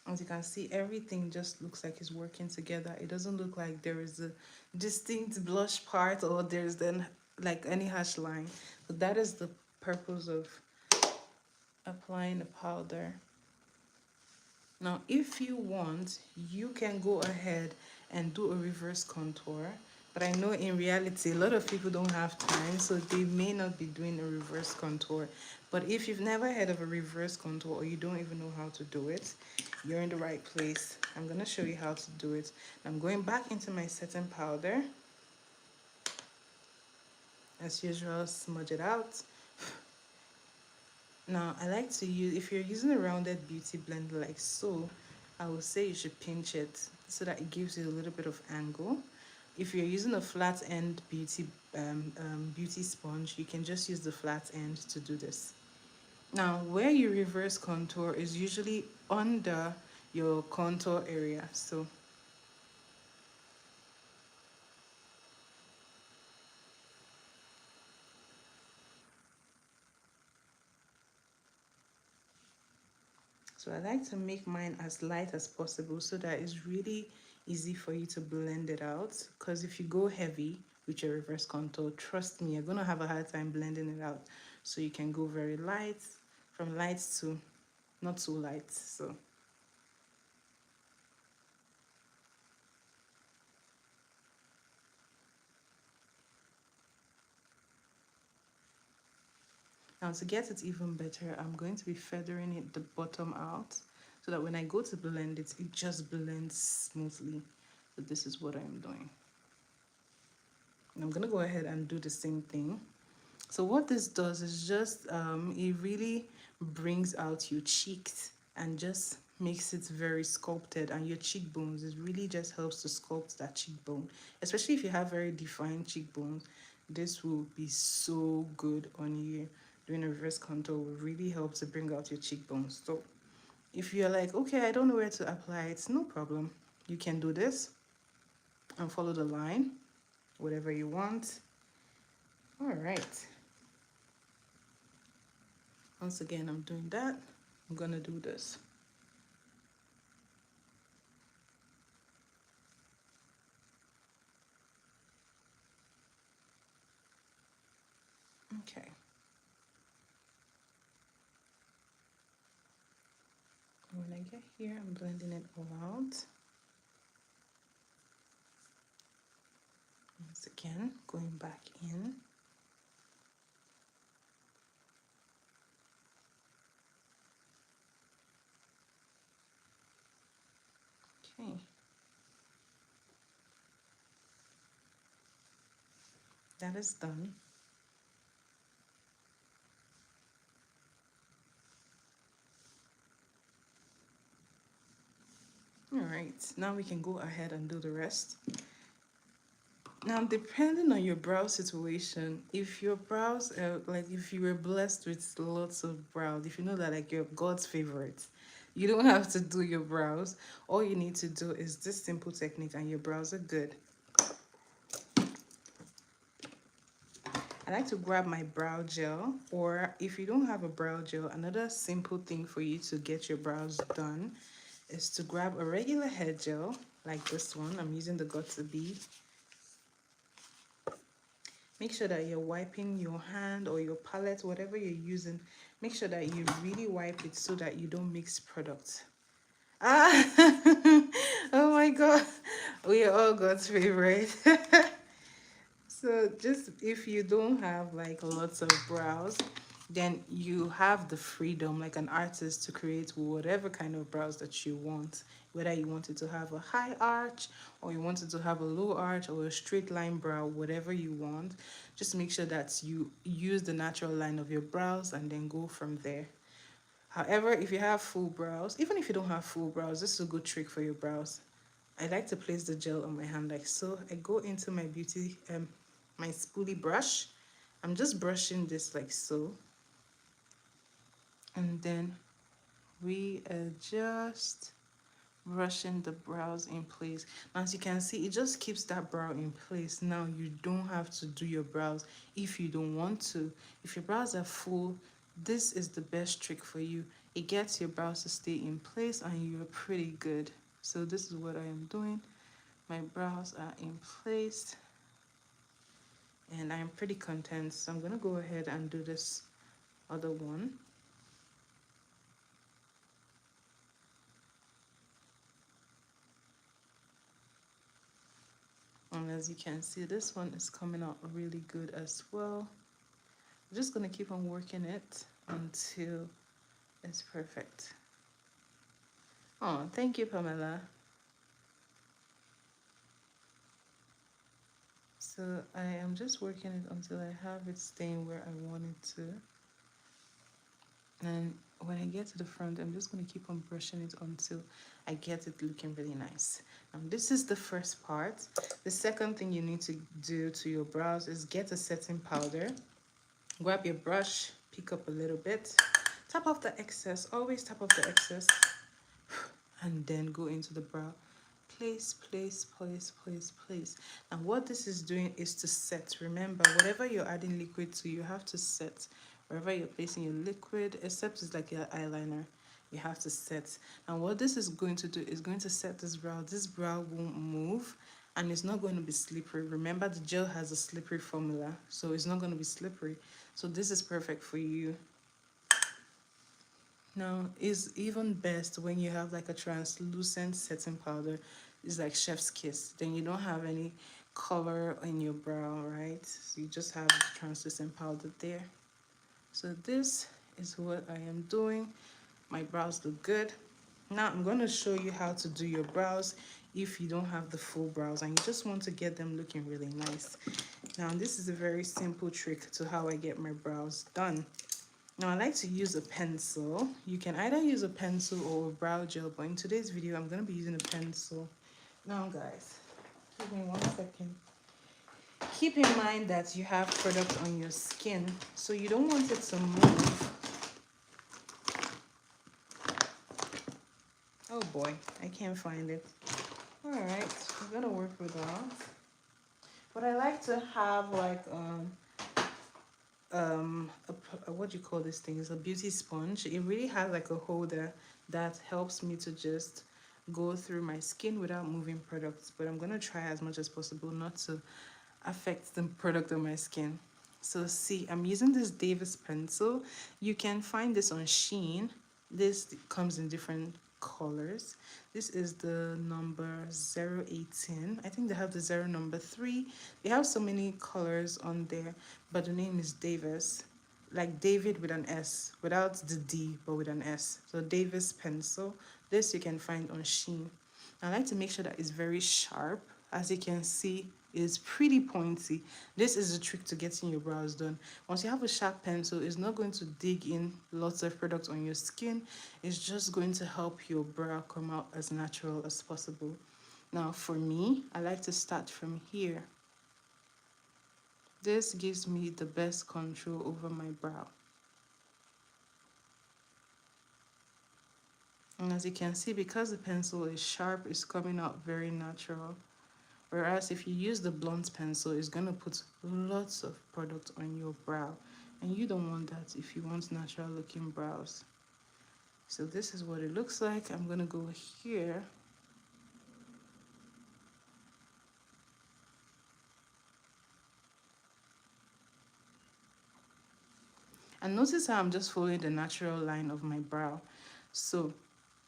As you can see, everything just looks like it's working together. It doesn't look like there is a distinct blush part or there's then like any hash line. But that is the purpose of applying the powder. Now, if you want, you can go ahead and do a reverse contour. But I know in reality, a lot of people don't have time, so they may not be doing a reverse contour. But if you've never heard of a reverse contour or you don't even know how to do it, you're in the right place. I'm going to show you how to do it. I'm going back into my setting powder. As usual, smudge it out. Now, I like to use, if you're using a rounded beauty blender like so, I would say you should pinch it so that it gives you a little bit of angle. If you're using a flat end beauty sponge, you can just use the flat end to do this. Now, where you reverse contour is usually under your contour area. So I like to make mine as light as possible so that it's really easy for you to blend it out. Because if you go heavy with your reverse contour, trust me, you're going to have a hard time blending it out. So you can go very light, from light to not so light. So now to get it even better, I'm going to be feathering it the bottom out so that when I go to blend it, it just blends smoothly. So this is what I'm doing. And I'm gonna go ahead and do the same thing. So what this does is just, it really brings out your cheeks and just makes it very sculpted, and your cheekbones. It really just helps to sculpt that cheekbone. Especially if you have very defined cheekbones, this will be so good on you. Doing a reverse contour will really help to bring out your cheekbones. So if you're like, okay, I don't know where to apply it, no problem. You can do this and follow the line, whatever you want. All right. Once again, I'm doing that. I'm gonna do this. Okay. When I get here, I'm blending it all out. Once again, going back in. Okay. That is done. All right, now we can go ahead and do the rest. Now, depending on your brow situation, if your brows, like if you were blessed with lots of brows, if you know that like you're God's favorite, you don't have to do your brows. All you need to do is this simple technique and your brows are good. I like to grab my brow gel, or if you don't have a brow gel, another simple thing for you to get your brows done is to grab a regular hair gel like this one. I'm using the Got2b. Make sure that you're wiping your hand or your palette, whatever you're using. Make sure that you really wipe it so that you don't mix products. Ah, oh my God, we are all God's favorite. So just if you don't have like lots of brows, then you have the freedom like an artist to create whatever kind of brows that you want. Whether you wanted to have a high arch or you wanted to have a low arch or a straight line brow, whatever you want. Just make sure that you use the natural line of your brows and then go from there. However, if you have full brows, even if you don't have full brows, this is a good trick for your brows. I like to place the gel on my hand like so. I go into my my spoolie brush. I'm just brushing this like so. And then we adjust, brushing the brows in place. Now, as you can see, it just keeps that brow in place. Now, you don't have to do your brows if you don't want to. If your brows are full, this is the best trick for you. It gets your brows to stay in place and you're pretty good. So this is what I am doing. My brows are in place and I'm pretty content. So I'm gonna go ahead and do this other one. And as you can see, this one is coming out really good as well. I'm just going to keep on working it until it's perfect. Oh, thank you, Pamela. So I am just working it until I have it staying where I want it to. And when I get to the front, I'm just going to keep on brushing it until I get it looking really nice. This is the first part. The second thing you need to do to your brows is get a setting powder. Grab your brush, pick up a little bit, tap off the excess, always tap off the excess, and then go into the brow. Place, place, place, place, place. And what this is doing is to set. Remember, whatever you're adding liquid to, you have to set. Wherever you're placing your liquid, except it's like your eyeliner, you have to set. And what this is going to do is going to set this brow. This brow won't move and it's not going to be slippery. Remember, the gel has a slippery formula, so it's not going to be slippery. So this is perfect for you. Now, it's even best when you have like a translucent setting powder. It's like chef's kiss. Then you don't have any color in your brow, right? So you just have translucent powder there. So this is what I am doing. My brows look good. Now I'm going to show you how to do your brows if you don't have the full brows and you just want to get them looking really nice. Now this is a very simple trick to how I get my brows done. Now I like to use a pencil. You can either use a pencil or a brow gel, but in today's video I'm going to be using a pencil. Now guys, give me 1 second. Keep in mind that you have product on your skin, so you don't want it to move. Oh boy, I can't find it. Alright, we're gonna work with that. But I like to have like what do you call this thing? It's a beauty sponge. It really has like a holder that helps me to just go through my skin without moving products. But I'm gonna try as much as possible not to affect the product on my skin. So see, I'm using this Davis pencil. You can find this on Shein. This comes in different colors. This is the number 018. I think they have the 0 number 3. They have so many colors on there, but the name is Davis. Like David with an S, without the D, but with an S. So Davis pencil. This you can find on Shein. I like to make sure that it's very sharp. As you can see, it's pretty pointy. This is the trick to getting your brows done. Once you have a sharp pencil, it's not going to dig in lots of product on your skin. It's just going to help your brow come out as natural as possible. Now for me, I like to start from here. This gives me the best control over my brow. And as you can see, because the pencil is sharp, it's coming out very natural. Whereas if you use the blunt pencil, it's going to put lots of product on your brow. And you don't want that if you want natural looking brows. So this is what it looks like. I'm going to go here. And notice how I'm just following the natural line of my brow. So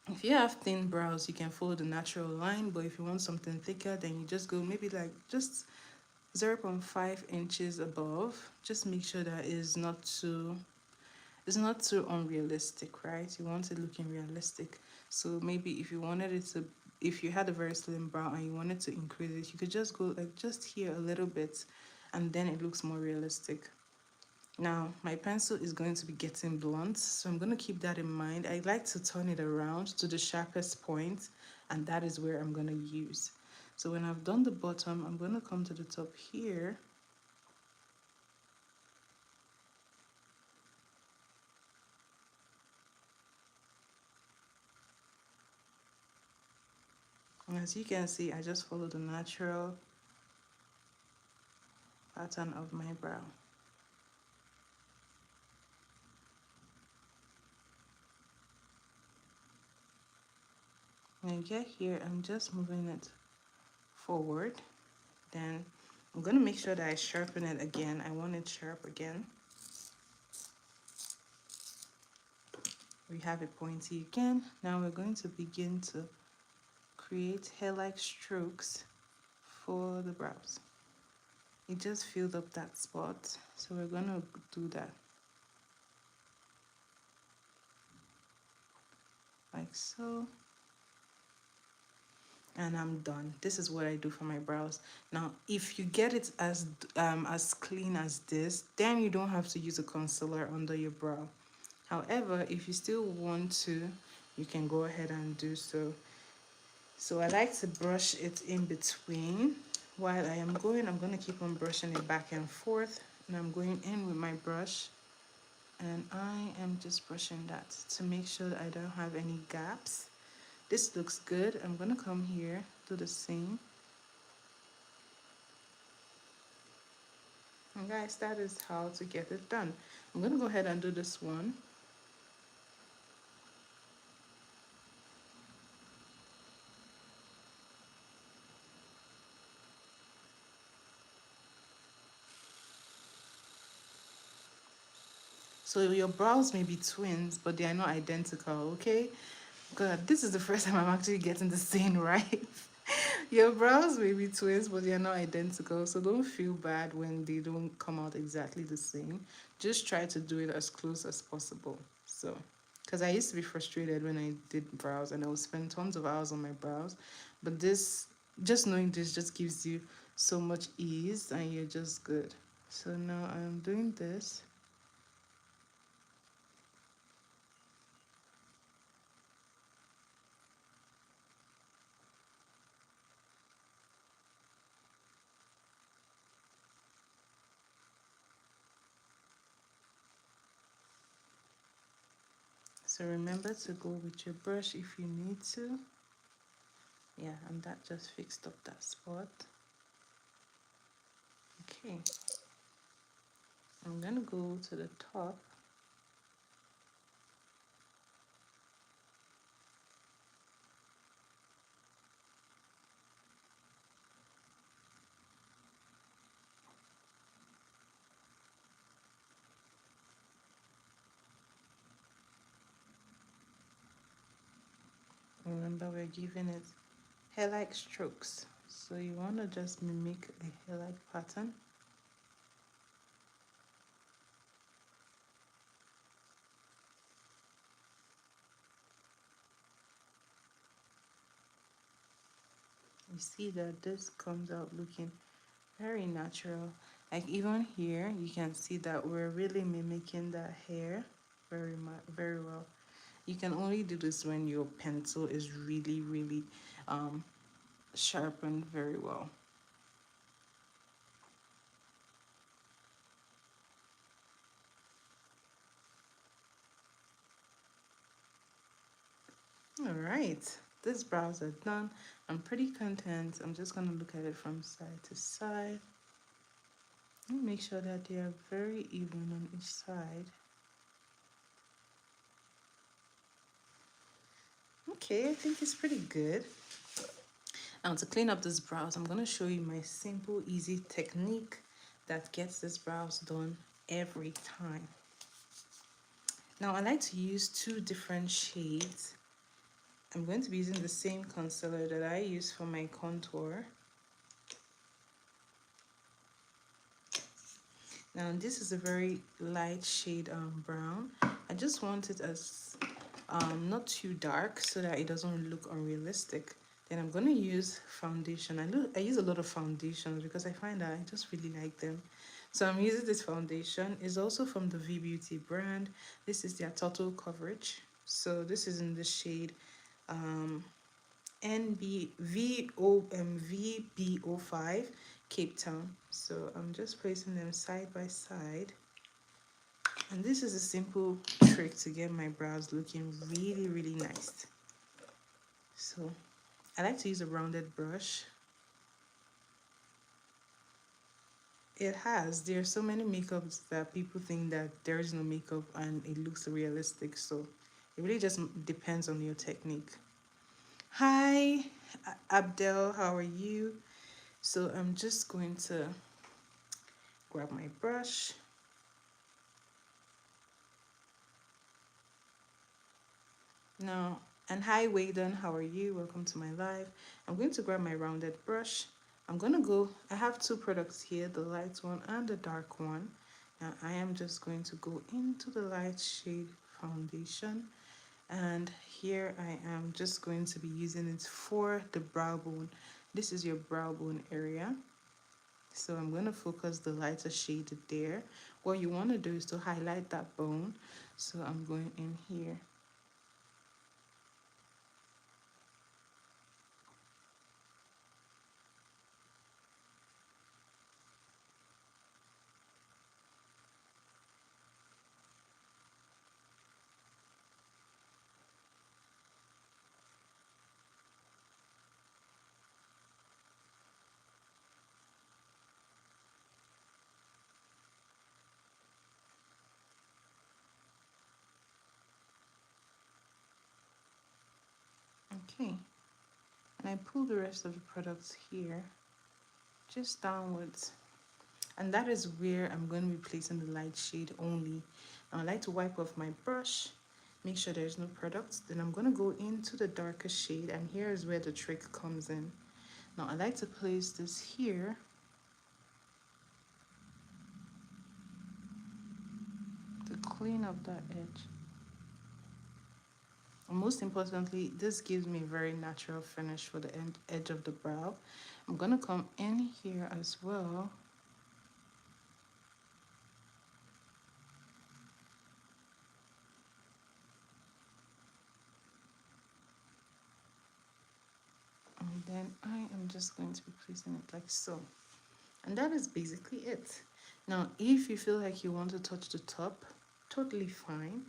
if you have thin brows, you can follow the natural line. But if you want something thicker, then you just go maybe like just 0.5 inches above. Just make sure that it's not too unrealistic, right? You want it looking realistic. So maybe if you wanted it to, if you had a very slim brow and you wanted to increase it, you could just go like just here a little bit and then it looks more realistic. Now my pencil is going to be getting blunt, so I'm going to keep that in mind. I like to turn it around to the sharpest point, and that is where I'm going to use. So when I've done the bottom, I'm going to come to the top here. And as you can see, I just follow the natural pattern of my brow. When I get here, I'm just moving it forward. Then I'm going to make sure that I sharpen it again. I want it sharp again. We have it pointy again. Now we're going to begin to create hair-like strokes for the brows. It just filled up that spot, so we're gonna do that like so. And I'm done. This is what I do for my brows. Now, if you get it as clean as this, then you don't have to use a concealer under your brow. However, if you still want to, you can go ahead and do so. So I like to brush it in between. While I am going, I'm going to keep on brushing it back and forth. And I'm going in with my brush. And I am just brushing that to make sure that I don't have any gaps. This looks good. I'm going to come here, do the same. And guys, that is how to get it done. I'm going to go ahead and do this one. So your brows may be twins, but they are not identical, okay? God, this is the first time I'm actually getting this saying right. Your brows may be twins, but they are not identical. So don't feel bad when they don't come out exactly the same. Just try to do it as close as possible. So, because I used to be frustrated when I did brows and I would spend tons of hours on my brows. But this, just knowing this just gives you so much ease and you're just good. So now I'm doing this. So remember to go with your brush if you need to. Yeah, and that just fixed up that spot. Okay, I'm gonna go to the top. Remember, we're giving it hair-like strokes. So you want to just mimic a hair-like pattern. You see that this comes out looking very natural. Like even here, you can see that we're really mimicking that hair very well. You can only do this when your pencil is really sharpened very well. All right, this brows are done. I'm pretty content. I'm just gonna look at it from side to side. Make sure that they are very even on each side. Okay, I think it's pretty good. Now to clean up this brows, I'm gonna show you my simple, easy technique that gets this brows done every time. Now I like to use two different shades. I'm going to be using the same concealer that I use for my contour. Now this is a very light shade brown. I just want it as not too dark so that it doesn't look unrealistic. Then I'm gonna use foundation. I use a lot of foundations because I find that I just really like them. So I'm using this foundation. It's also from the V Beauty brand. This is their total coverage. So this is in the shade NBVOMVB05 Cape Town. So I'm just placing them side by side. And this is a simple trick to get my brows looking really nice. So I like to use a rounded brush. There are so many makeups that people think that there is no makeup and it looks realistic. So it really just depends on your technique. Hi, Abdel, how are you? So I'm just going to grab my brush. Now, and hi Waden, how are you? Welcome to my live. I'm going to grab my rounded brush I'm gonna go, I have two products here, the light one and the dark one. Now I am just going to go into the light shade foundation, and here I am just going to be using it for the brow bone. This is your brow bone area. So I'm going to focus the lighter shade there. What you want to do is to highlight that bone. So I'm going in here. Okay. And I pull the rest of the products here, just downwards. And that is where I'm going to be placing the light shade only. Now I like to wipe off my brush, make sure there's no products. Then I'm going to go into the darker shade, and here is where the trick comes in. Now I like to place this here to clean up that edge. And most importantly, this gives me a very natural finish for the edge of the brow. I'm going to come in here as well. And then I am just going to be placing it like so. And that is basically it. Now, if you feel like you want to touch the top, totally fine.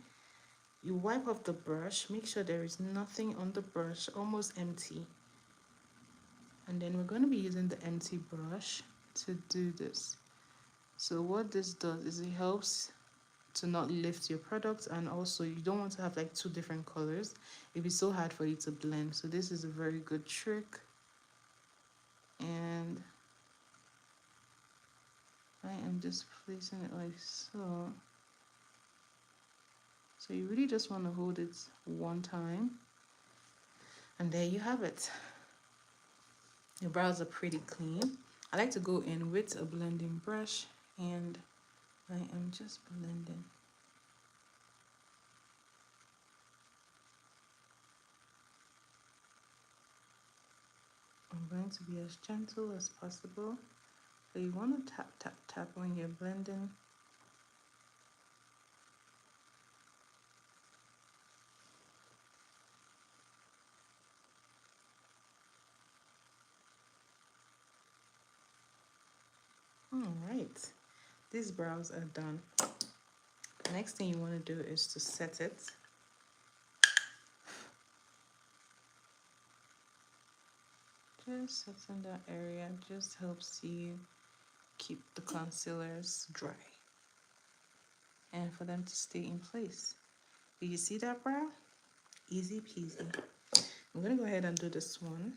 You wipe off the brush, make sure there is nothing on the brush, almost empty. And then we're going to be using the empty brush to do this. So what this does is it helps to not lift your products, and also you don't want to have like two different colors. It'd be so hard for you to blend. So this is a very good trick. And I am just placing it like so. So you really just want to hold it one time. And there you have it. Your brows are pretty clean. I like to go in with a blending brush, and I am just blending. I'm going to be as gentle as possible. So you want to tap, tap, tap when you're blending. All right, these brows are done. The next thing you want to do is to set it. Just setting that area just helps you keep the concealers dry and for them to stay in place. Do you see that brow? Easy peasy. I'm gonna go ahead and do this one.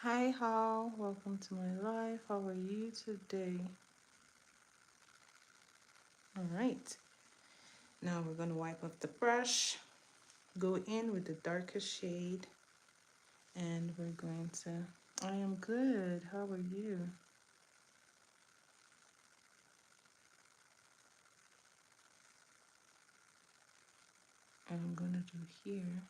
Hi, Hal. Welcome to my live. How are you today? All right. Now we're going to wipe off the brush, go in with the darker shade, and we're going to... I am good. How are you? I'm going to do here.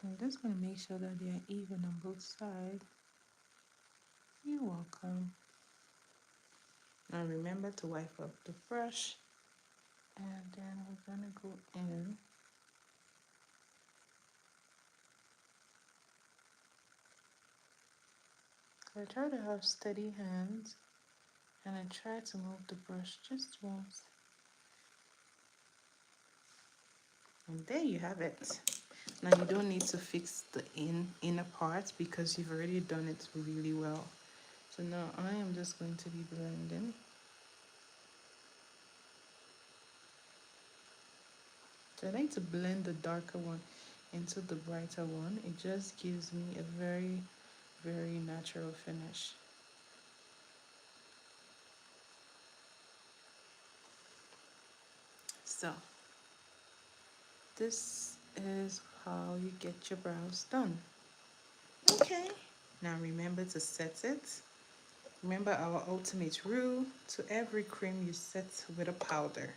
I'm just going to make sure that they are even on both sides. You're welcome. Now remember to wipe up the brush, and then we're going to go in So I try to have steady hands and I try to move the brush just once. And there you have it. Now you don't need to fix the inner part because you've already done it really well. So now I am just going to be blending. So I like to blend the darker one into the brighter one. It just gives me a very, very natural finish. So this is how you get your brows done. Okay, now remember to set it. Remember our ultimate rule: to every cream you set with a powder.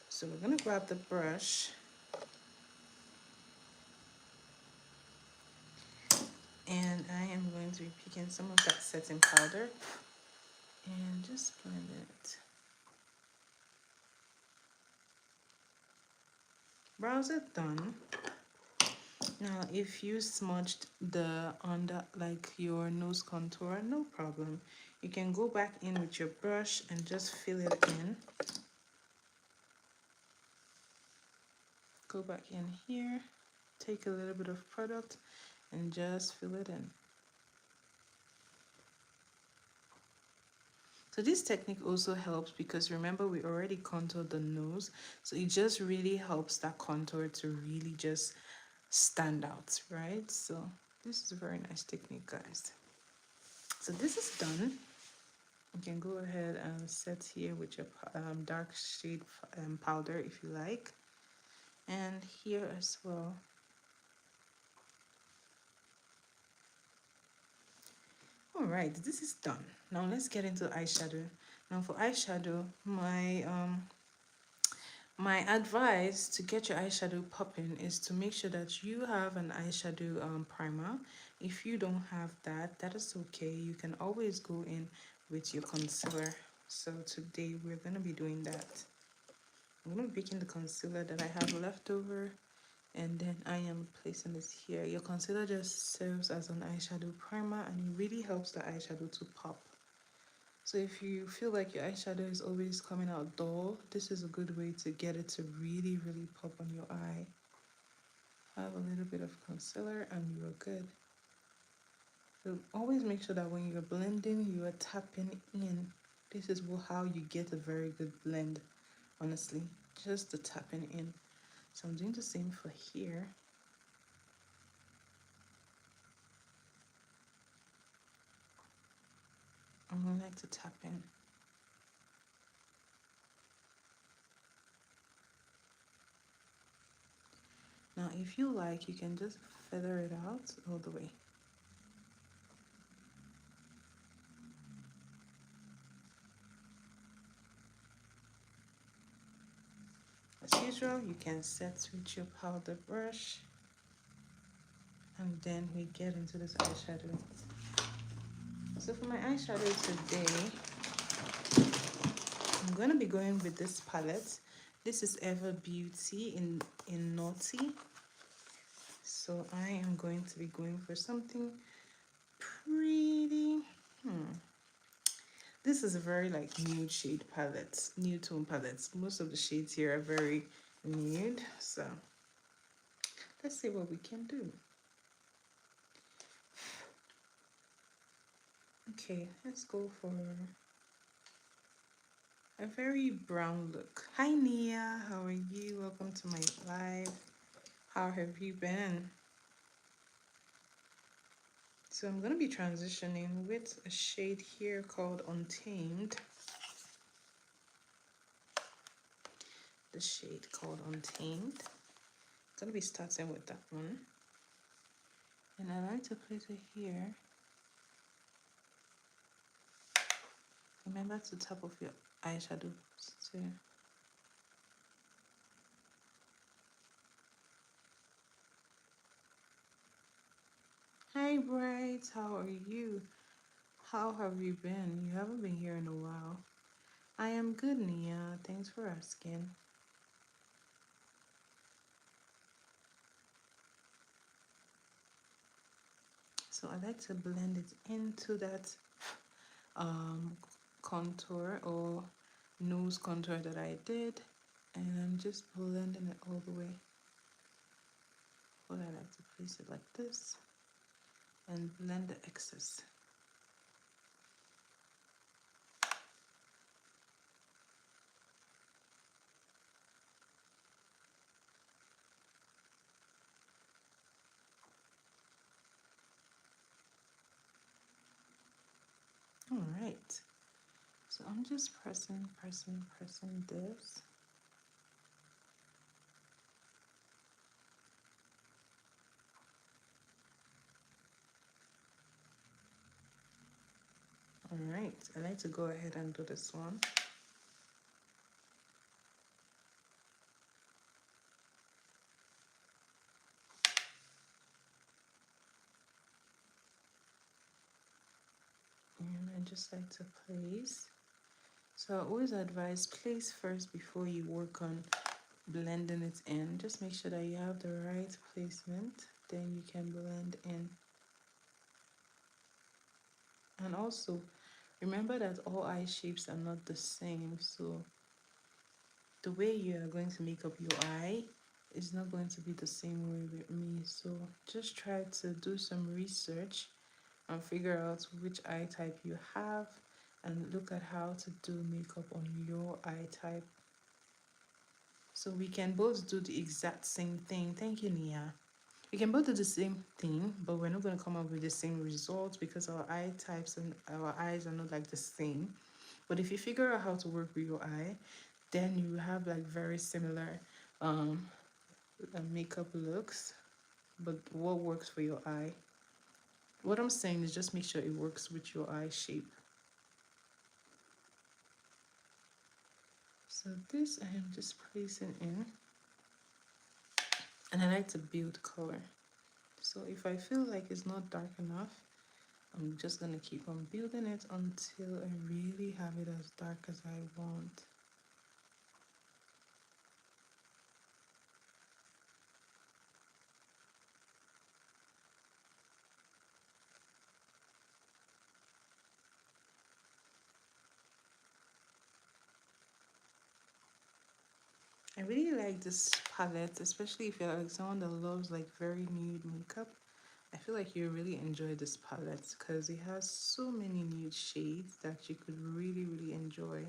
So we're gonna grab the brush and I am going to be picking some of that setting powder and just blend it. Brows are done. Now if you smudged the under like your nose contour, no problem. You can go back in with your brush and just fill it in. Go back in here, take a little bit of product and just fill it in. So this technique also helps because remember we already contoured the nose, so it just really helps that contour to really just stand out, right? So this is a very nice technique, guys. So this is done. You can go ahead and set here with your dark shade powder if you like, and here as well. All right, this is done. Now let's get into eyeshadow. Now for eyeshadow, my advice to get your eyeshadow popping is to make sure that you have an eyeshadow primer. If you don't have that, that is okay. You can always go in with your concealer. So today we're going to be doing that. I'm going to be picking the concealer that I have left over and then I am placing this here. Your concealer just serves as an eyeshadow primer and it really helps the eyeshadow to pop. So if you feel like your eyeshadow is always coming out dull, this is a good way to get it to really, really pop on your eye. Have a little bit of concealer and you're good. So always make sure that when you're blending, you are tapping in. This is how you get a very good blend, honestly. Just the tapping in. So I'm doing the same for here. I'm gonna like to tap in. Now, if you like, you can just feather it out all the way. As usual, you can set with your powder brush, and then we get into this eyeshadow. So for my eyeshadow today, I'm going to be going with this palette. This is Ever Beauty in Naughty. So I am going to be going for something pretty. This is a very like nude shade palette, nude tone palettes. Most of the shades here are very nude. So let's see what we can do. Okay, let's go for a very brown look. Hi Nia, how are you? Welcome to my live. How have you been? So I'm going to be transitioning with a shade here called Untamed. The shade called Untamed. I'm going to be starting with that one. And I like to place it here. Remember to tap off your eyeshadow too. Hi Bright, how are you? How have you been? You haven't been here in a while. I am good, Nia. Thanks for asking. So So I like to blend it into that um, contour or nose contour that I did, and I'm just blending it all the way. But I like to place it like this and blend the excess. All right, so I'm just pressing this. All right, I like to go ahead and do this one. And I just like to place. So I always advise place first before you work on blending it in. Just make sure that you have the right placement, then you can blend in. And also remember that all eye shapes are not the same, so the way you are going to make up your eye is not going to be the same way with me. So just try to do some research and figure out which eye type you have and look at how to do makeup on your eye type. So we can both do the exact same thing. Thank you, Nia. We can both do the same thing, but we're not going to come up with the same results because our eye types and our eyes are not like the same. But if you figure out how to work with your eye, then you have like very similar um, makeup looks, but what works for your eye. What I'm saying is just make sure it works with your eye shape. So this I am just placing in, and I like to build color. So if I feel like it's not dark enough, I'm just gonna keep on building it until I really have it as dark as I want. I really like this palette, especially if you're like someone that loves like very nude makeup. I feel like you really enjoy this palette because it has so many nude shades that you could really enjoy.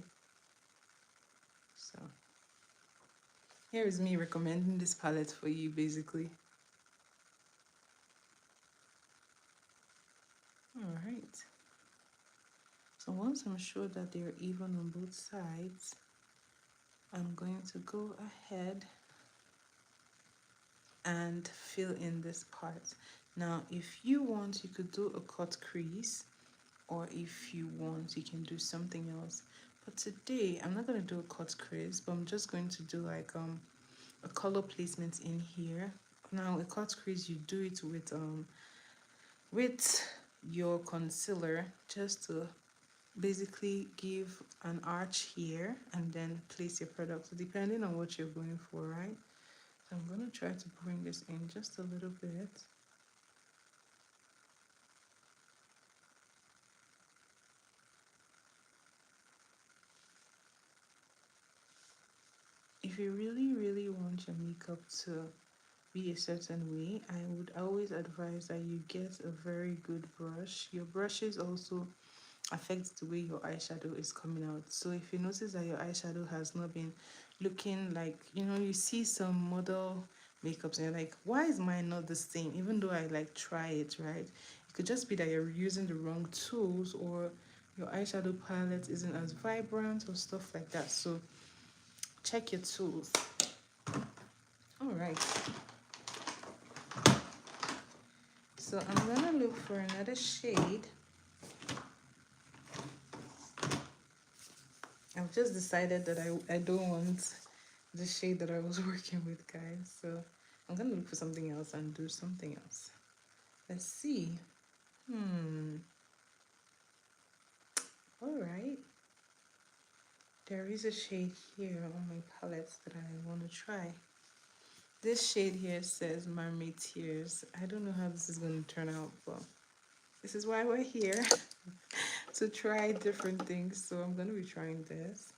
So here is me recommending this palette for you basically. All right. So once I'm sure that they're even on both sides, I'm going to go ahead and fill in this part. Now, if you want, you could do a cut crease, or if you want, you can do something else. But today, I'm not going to do a cut crease, but I'm just going to do like a color placement in here. Now, a cut crease, you do it with your concealer just to basically give an arch here and then place your product. So depending on what you're going for, right? So I'm going to try to bring this in just a little bit. If you really want your makeup to be a certain way, I would always advise that you get a very good brush. Your brushes also affect the way your eyeshadow is coming out. So if you notice that your eyeshadow has not been looking like, you see some model makeups and you're like, why is mine not the same? Even though I like try it, right? It could just be that you're using the wrong tools, or your eyeshadow palette isn't as vibrant or stuff like that. So check your tools. All right. So I'm gonna look for another shade. I've just decided that I don't want the shade that I was working with, guys. So I'm gonna look for something else and do something else. Let's see. All right. There is a shade here on my palette that I want to try. This shade here says Mermaid Tears. I don't know how this is going to turn out, but This is why we're here to try different things. So I'm going to be trying this.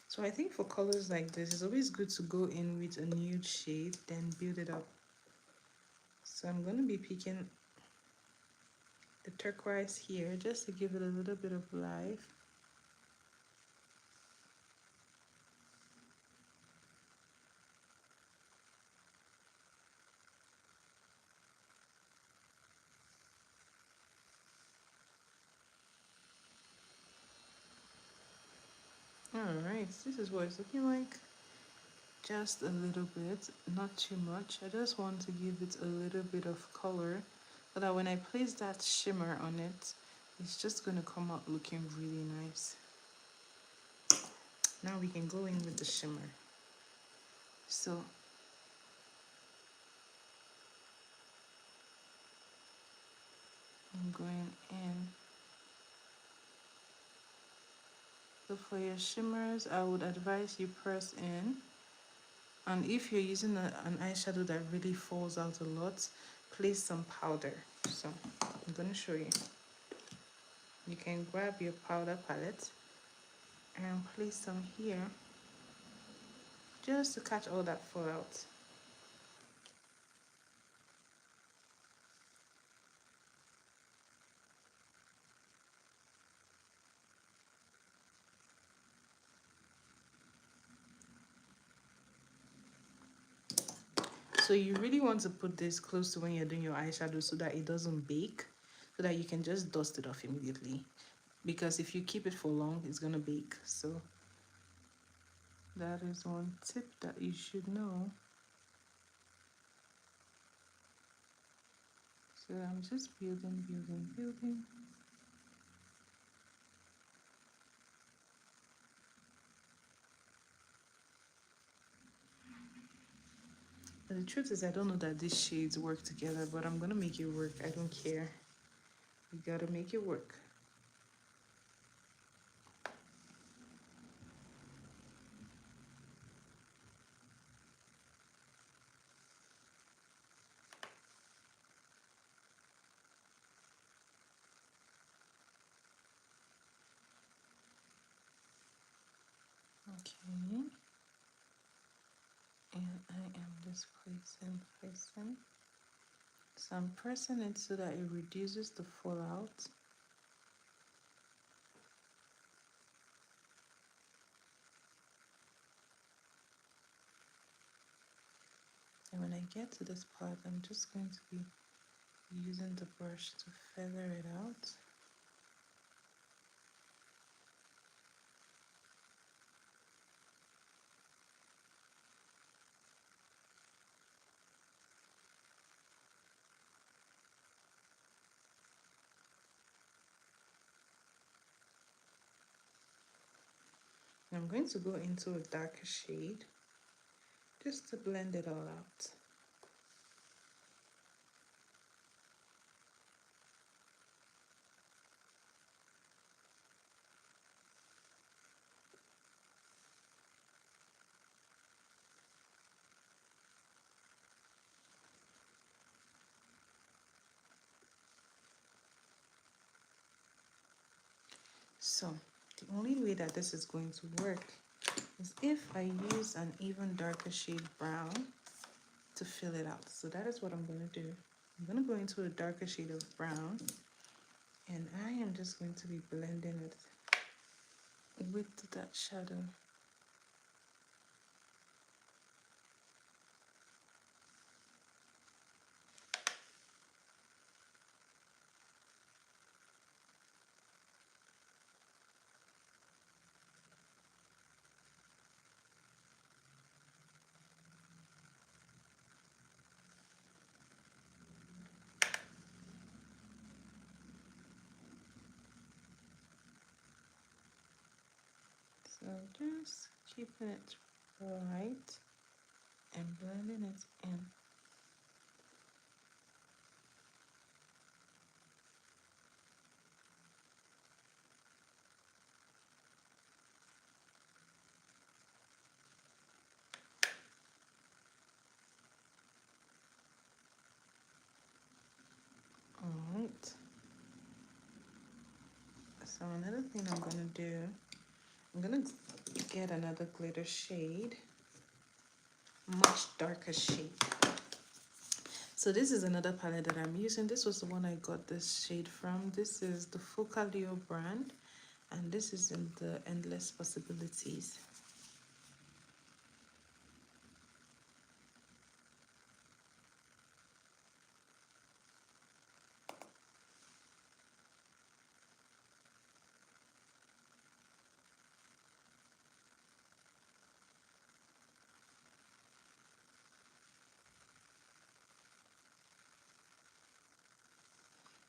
So I think for colors like this, it's always good to go in with a nude shade, then build it up. So I'm going to be picking the turquoise here just to give it a little bit of life. Alright, this is what it's looking like. Just a little bit, not too much. I just want to give it a little bit of color so that when I place that shimmer on it, it's just going to come out looking really nice. Now we can go in with the shimmer. So I'm going in. So for your shimmers, I would advise you press in. And if you're using an eyeshadow that really falls out a lot, place some powder. So I'm going to show you. You can grab your powder palette and place some here just to catch all that fallout. So you really want to put this close to when you're doing your eyeshadow so that it doesn't bake, so that you can just dust it off immediately. Because if you keep it for long, it's gonna bake. So that is one tip that you should know. So I'm just building, building, building. But the truth is I don't know that these shades work together, but I'm gonna make it work. I don't care. You gotta make it work. Okay. And I am just placing. So I'm pressing it so that it reduces the fallout. And when I get to this part, I'm just going to be using the brush to feather it out. And I'm going to go into a darker shade just to blend it all out. So the only way that this is going to work is if I use an even darker shade brown to fill it out. So that is what I'm going to do. I'm going to go into a darker shade of brown, and I am just going to be blending it with that shadow. So just keeping it light and blending it in. So another thing I'm gonna do, I'm gonna get another glitter shade, much darker shade. So this is another palette that I'm using. This was the one I got this shade from. This is the Focaleo brand, and this is in the Endless Possibilities.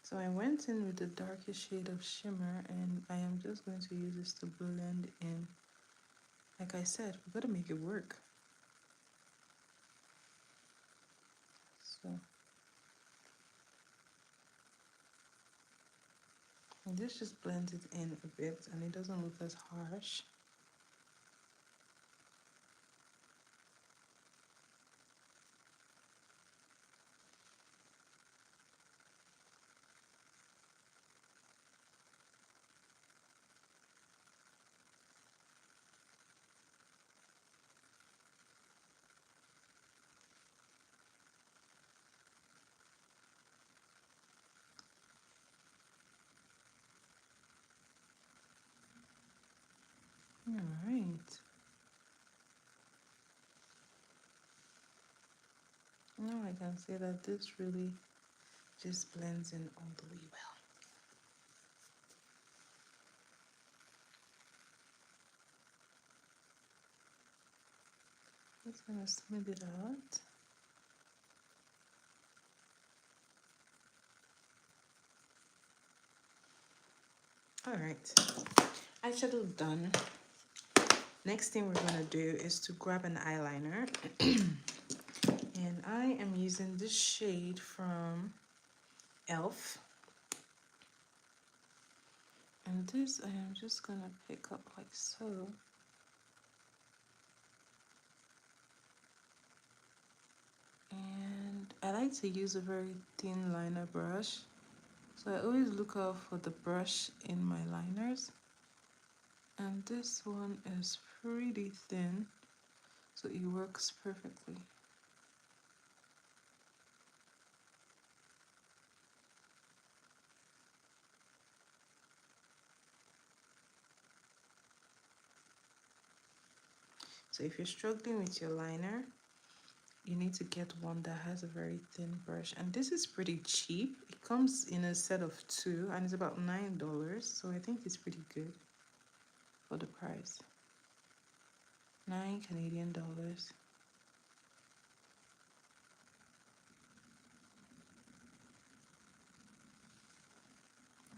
So I went in with the darkest shade of shimmer, and I am just going to use this to blend in. Like I said, we gotta make it work. So and this just blends it in a bit, and it doesn't look as harsh. All right. Now I can say that this really just blends in all the way well. Just gonna smooth it out. All right, eyeshadow done. Next thing we're gonna do is to grab an eyeliner. And I am using this shade from e.l.f. And this I am just gonna pick up like so. And I like to use a very thin liner brush. So I always look out for the brush in my liners. And this one is pretty thin, so it works perfectly. So if you're struggling with your liner, you need to get one that has a very thin brush. And this is pretty cheap. It comes in a set of 2 and it's about $9. So I think it's pretty good for the price. 9 Canadian dollars.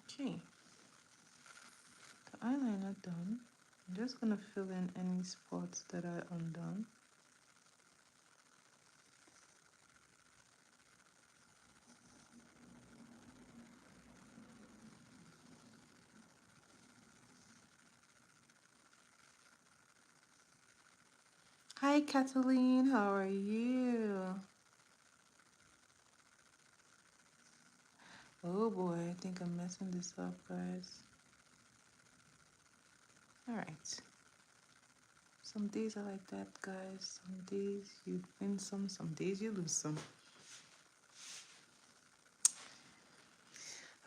Okay. The eyeliner done. I'm just gonna fill in any spots that are undone. Hi Kathleen, how are you? Oh boy, I think I'm messing this up, guys. Alright. Some days are like that, guys. Some days you win some days you lose some.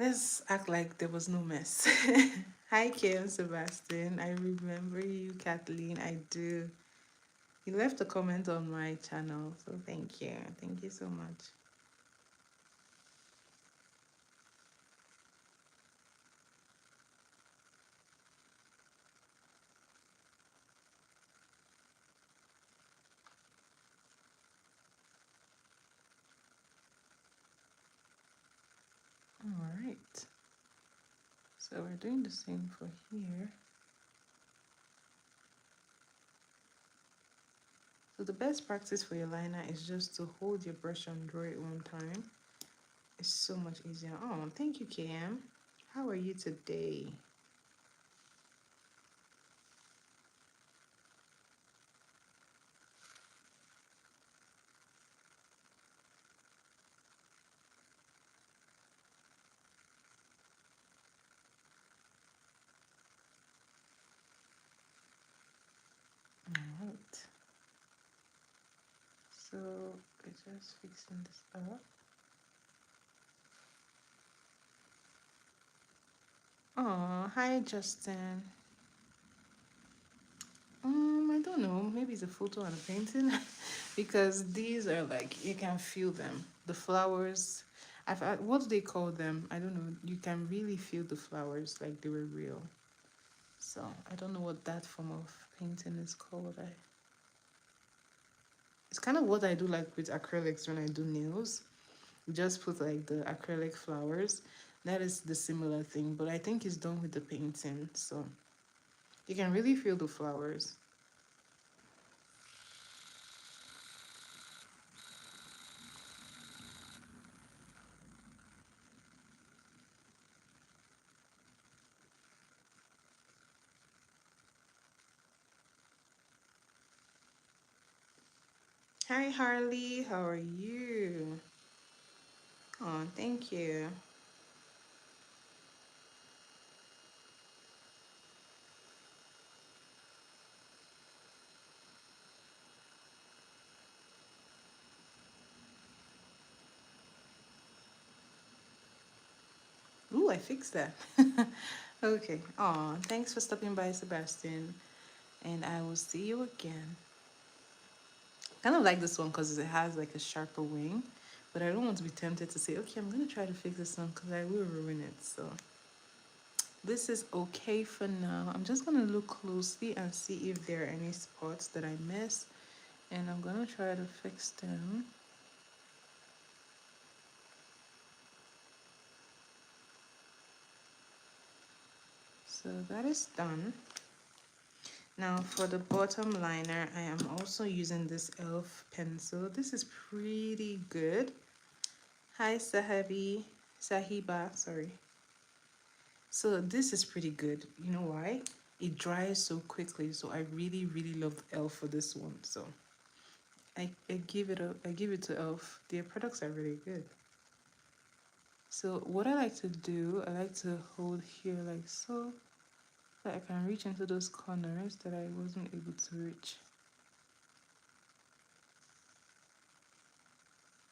Let's act like there was no mess. Hi, Kim Sebastian. I remember you, Kathleen. I do. You left a comment on my channel, so thank you. Thank you so much. All right. So we're doing the same for here. So the best practice for your liner is just to hold your brush and draw it one time. It's so much easier. Oh, thank you, KM. How are you today? So we're just fixing this up. Oh, hi Justin. I don't know. Maybe it's a photo and a painting, because these are like you can feel them. The flowers. What do they call them? I don't know. You can really feel the flowers like they were real. So I don't know what that form of painting is called. It's kind of what I do like with acrylics when I do nails. Just put like the acrylic flowers. That is the similar thing, but I think it's done with the painting, so you can really feel the flowers. Hi Harley, how are you? Oh, thank you. Ooh, I fixed that. Okay. Oh, thanks for stopping by, Sebastian. And I will see you again. Kind of like this one because it has like a sharper wing. But I don't want to be tempted to say, okay, I'm going to try to fix this one because I will ruin it. So this is okay for now. I'm just going to look closely and see if there are any spots that I missed. And I'm going to try to fix them. So that is done. Now for the bottom liner, I am also using this e.l.f. pencil. This is pretty good. Hi Sahiba, sorry. So this is pretty good. You know why? It dries so quickly. So I really, really love e.l.f. for this one. So I give it to e.l.f. Their products are really good. So what I like to do, I like to hold here like so, that I can reach into those corners that I wasn't able to reach.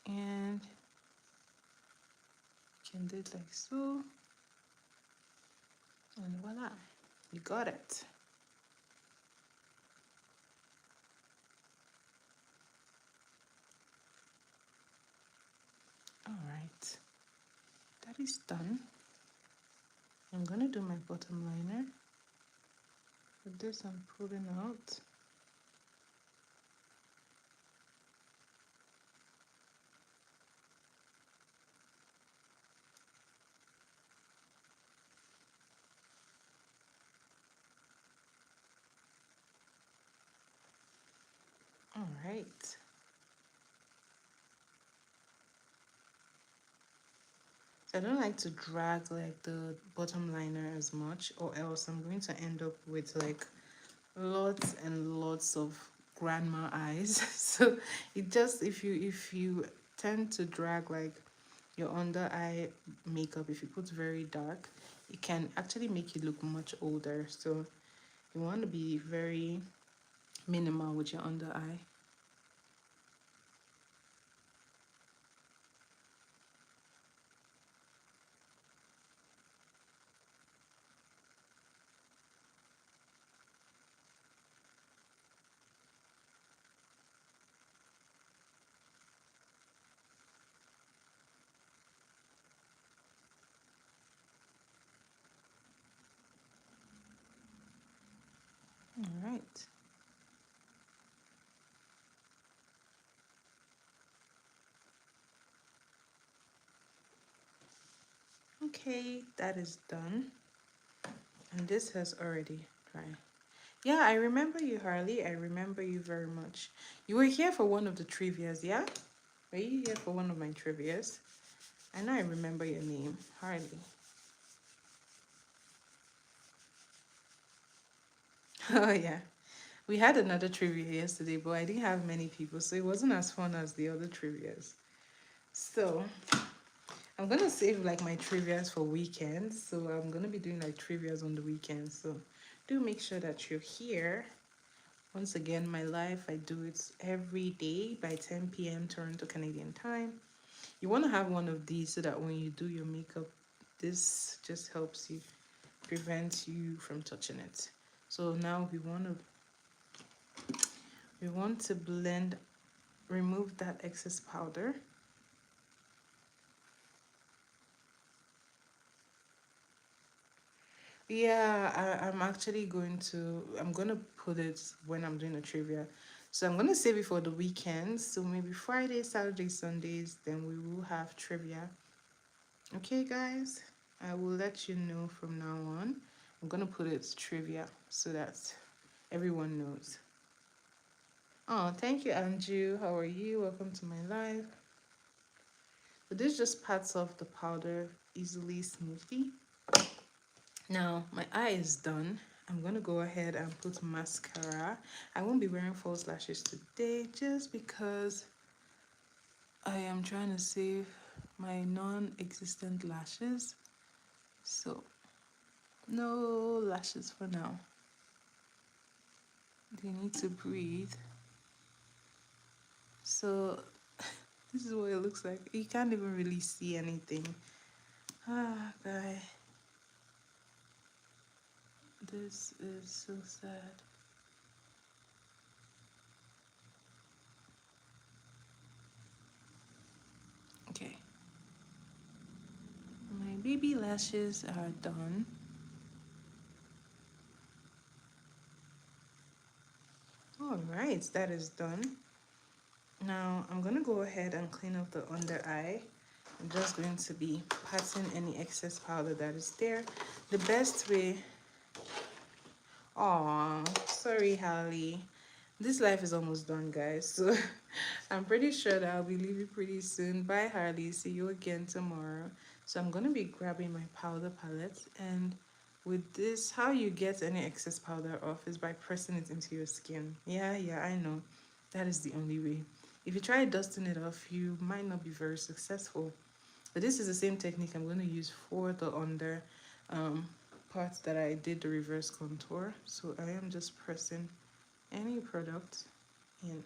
And you can do it like so, and voila, you got it. All right, that is done. I'm gonna do my bottom liner. With this, I'm pulling out. All right. So I don't like to drag like the bottom liner as much, or else I'm going to end up with like lots and lots of grandma eyes. So it just, if you tend to drag like your under eye makeup, if you put very dark, it can actually make you look much older. So you want to be very minimal with your under eye. All right. Okay, that is done. And this has already dried. Yeah, I remember you, Harley. I remember you very much. You were here for one of the trivias, yeah? Were you here for one of my trivias? I know I remember your name, Harley. Oh, yeah. We had another trivia yesterday, but I didn't have many people, so it wasn't as fun as the other trivias. So, I'm gonna save like my trivias for weekends. So, I'm gonna be doing like trivias on the weekends. So, do make sure that you're here Once again, my life, I do it every day by 10 p.m. Toronto Canadian time. You want to have one of these so that when you do your makeup, this just helps you, prevent you from touching it. So now we want to blend, remove that excess powder. Yeah, I'm actually I'm gonna put it when I'm doing a trivia. So I'm gonna save it for the weekends. So maybe Friday, Saturday, Sundays, then we will have trivia. Okay, guys, I will let you know from now on. I'm gonna put it trivia so that everyone knows. Oh, thank you, Andrew. How are you? Welcome to my live. So this just pats off the powder easily, smoothly. Now my eye is done. I'm gonna go ahead and put mascara. I won't be wearing false lashes today just because I am trying to save my non-existent lashes. So no lashes for now. They need to breathe. So this is what it looks like. You can't even really see anything. Ah, guy. This is so sad. Okay. My baby lashes are done. All right, that is done. Now I'm gonna go ahead and clean up the under eye. I'm just going to be patting any excess powder that is there. The best way. Oh, sorry, Hallie. This life is almost done, guys. So I'm pretty sure that I'll be leaving pretty soon. Bye, Harley. See you again tomorrow. So I'm gonna be grabbing my powder palette, and with this, how you get any excess powder off is by pressing it into your skin. Yeah, I know. That is the only way. If you try dusting it off, you might not be very successful. But this is the same technique I'm going to use for the under um, parts that I did the reverse contour. So I am just pressing any product in.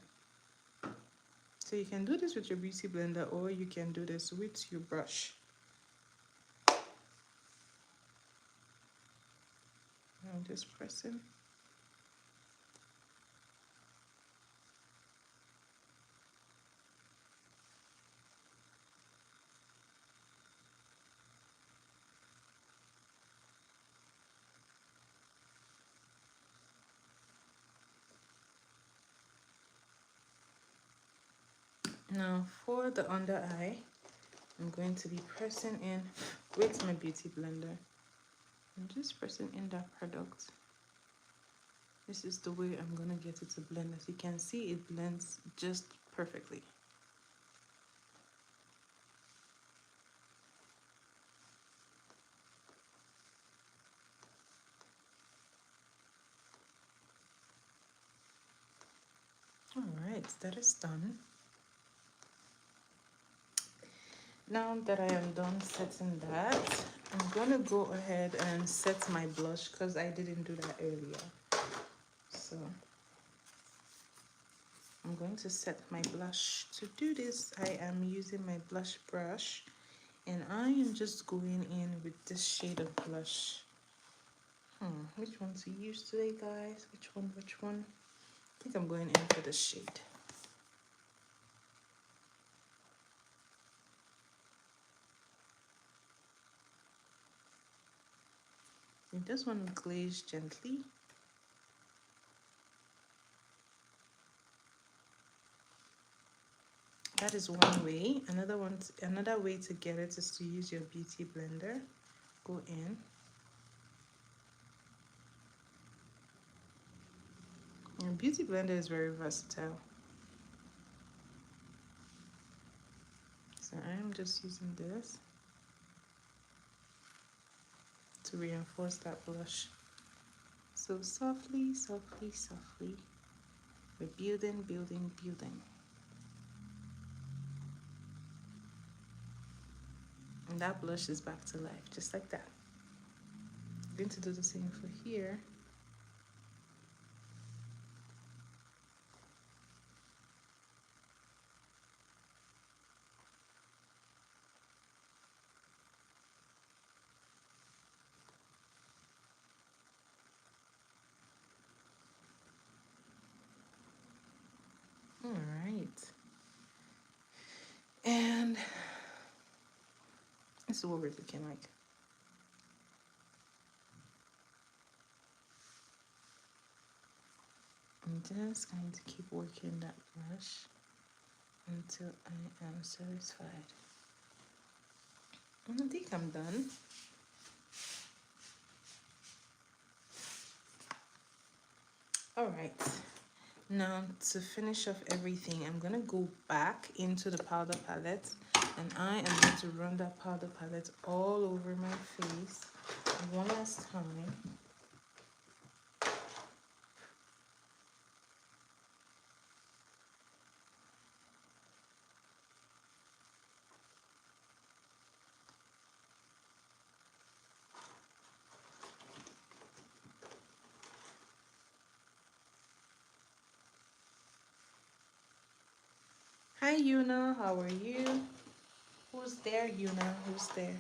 So you can do this with your beauty blender, or you can do this with your brush. I'm just pressing. Now for the under eye, I'm going to be pressing in with my beauty blender. I'm just pressing in that product. This is the way I'm gonna get it to blend. As you can see, it blends just perfectly. All right, that is done. Now that I am done setting that, I'm gonna go ahead and set my blush because I didn't do that earlier. So I'm going to set my blush. To do this, I am using my blush brush, and I am just going in with this shade of blush. Which one to use today, guys? Which one? I think I'm going in for the shade. You just want to glaze gently. That is one way. Another way to get it is to use your beauty blender. Go in. Your beauty blender is very versatile. So I'm just using this to reinforce that blush. So softly, softly, softly, we're building, building, building. And that blush is back to life, just like that. I'm going to do the same for here. This is what we're looking like. I'm just going to keep working that brush until I am satisfied. I think I'm done. All right. Now to finish off everything, I'm gonna go back into the powder palette, and I am going to run that powder palette all over my face one last time. Hi Yuna, how are you? Who's there, Yuna? Who's there?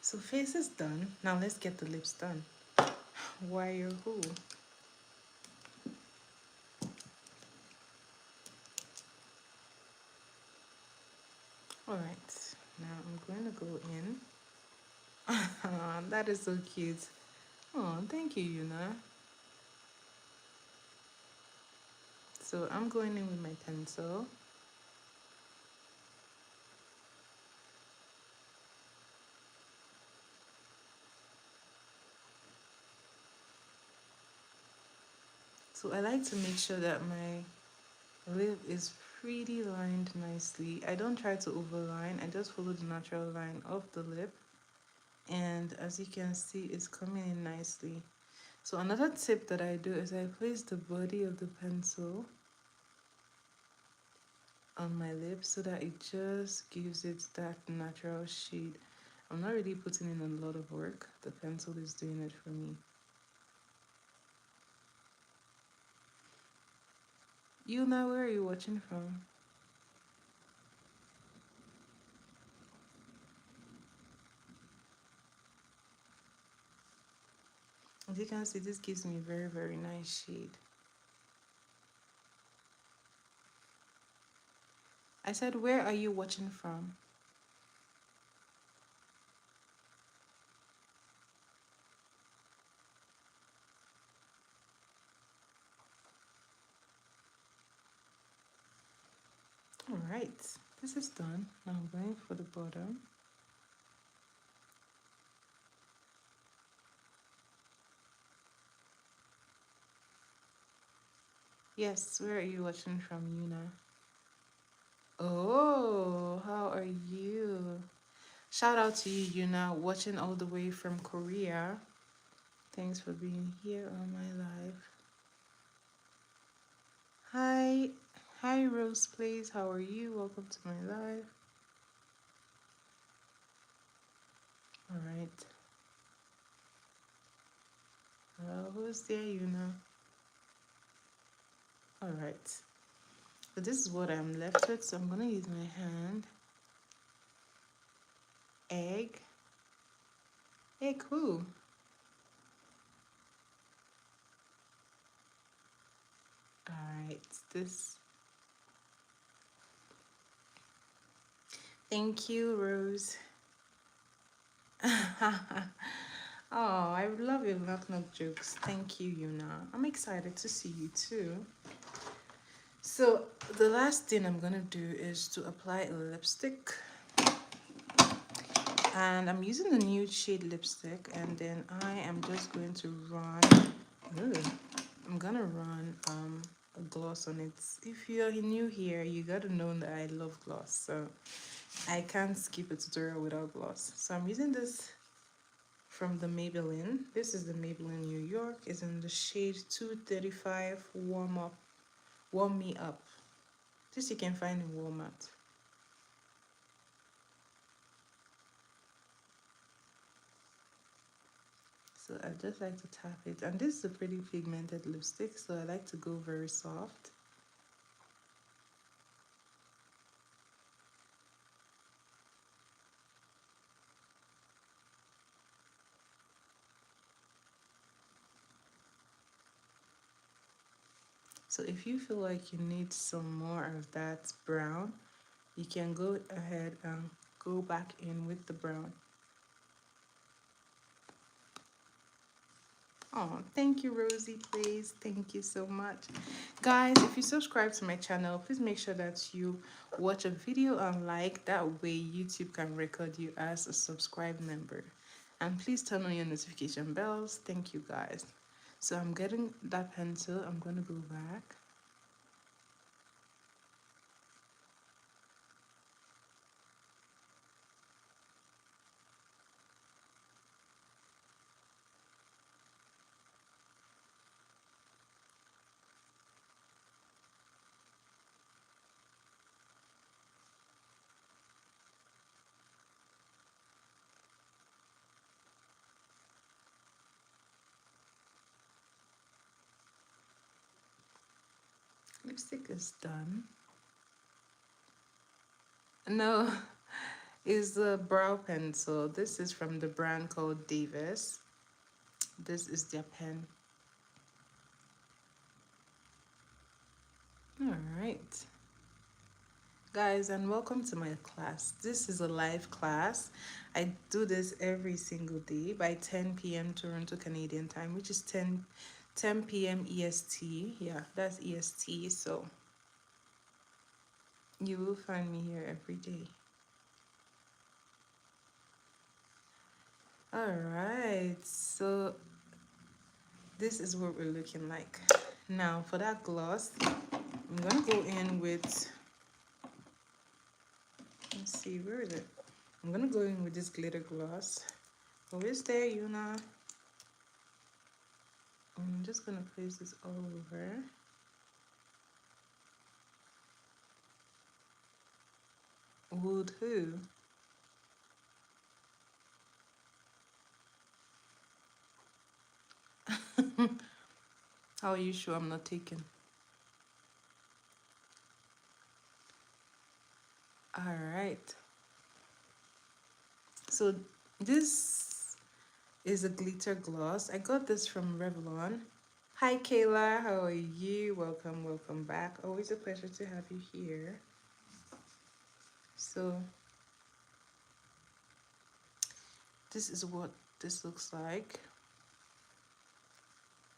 So face is done. Now let's get the lips done. Why or who? All right. Now I'm going to go in. That is so cute. Oh, thank you, Yuna. So I'm going in with my pencil. So I like to make sure that my lip is pretty lined nicely. I don't try to overline. I just follow the natural line of the lip. And as you can see, it's coming in nicely. So another tip that I do is I place the body of the pencil on my lips so that it just gives it that natural shade. I'm not really putting in a lot of work. The pencil is doing it for me. Yuna, where are you watching from? As you can see, this gives me a very, very nice shade. I said, where are you watching from? All right, this is done. Now I'm going for the bottom. Yes, where are you watching from, Yuna? Oh, how are you? Shout out to you, Yuna, watching all the way from Korea. Thanks for being here on my live. Hi, hi Rose, please. How are you? Welcome to my live. All right. Who's there, Yuna? All right. So this is what I'm left with. So I'm gonna use my hand. Egg. Egg who? All right. This. Thank you, Rose. Oh, I love your knock jokes. Thank you, Yuna. I'm excited to see you too. So the last thing I'm gonna do is to apply a lipstick. And I'm using the nude shade lipstick, and then I am just going to run. I'm gonna run a gloss on it. If you're new here, you gotta know that I love gloss, so I can't skip a tutorial without gloss. So I'm using this from the Maybelline. This is the Maybelline New York. It's in the shade 235 Warm Me Up. This you can find in Walmart. So I just like to tap it. And this is a pretty pigmented lipstick, so I like to go very soft. So if you feel like you need some more of that brown, you can go ahead and go back in with the brown. Oh, thank you, Rosie, please. Thank you so much. Guys, if you subscribe to my channel, please make sure that you watch a video and like. That way, YouTube can record you as a subscribed member. And please turn on your notification bells. Thank you, guys. So I'm getting that pencil. I'm going to go back. Lipstick is done. No, it's the brow pencil. This is from the brand called Davis. This is their pen. All right. Guys, and welcome to my class. This is a live class. I do this every single day by 10 p.m. Toronto Canadian time, which is 10 p.m. EST. Yeah, that's EST. So you will find me here every day. All right. So this is what we're looking like. Now for that gloss, I'm going to go in with, let's see, where is it? I'm going to go in with this glitter gloss. Oh, is there, Yuna? I'm just going to place this all over. Would who? How are you sure I'm not taken? All right. So this is a glitter gloss. I got this from Revlon. Hi Kayla, how are you? Welcome, welcome back. Always a pleasure to have you here. So this is what this looks like.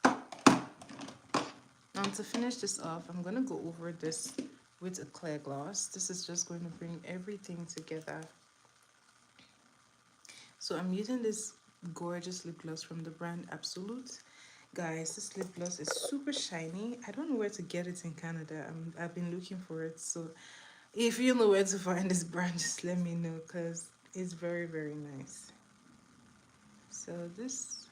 Now to finish this off, I'm going to go over this with a clear gloss. This is just going to bring everything together. So I'm using this gorgeous lip gloss from the brand Absolute. Guys, this lip gloss is super shiny. I don't know where to get it in Canada. I've been looking for it. So if you know where to find this brand, just let me know because it's very, very nice. So this...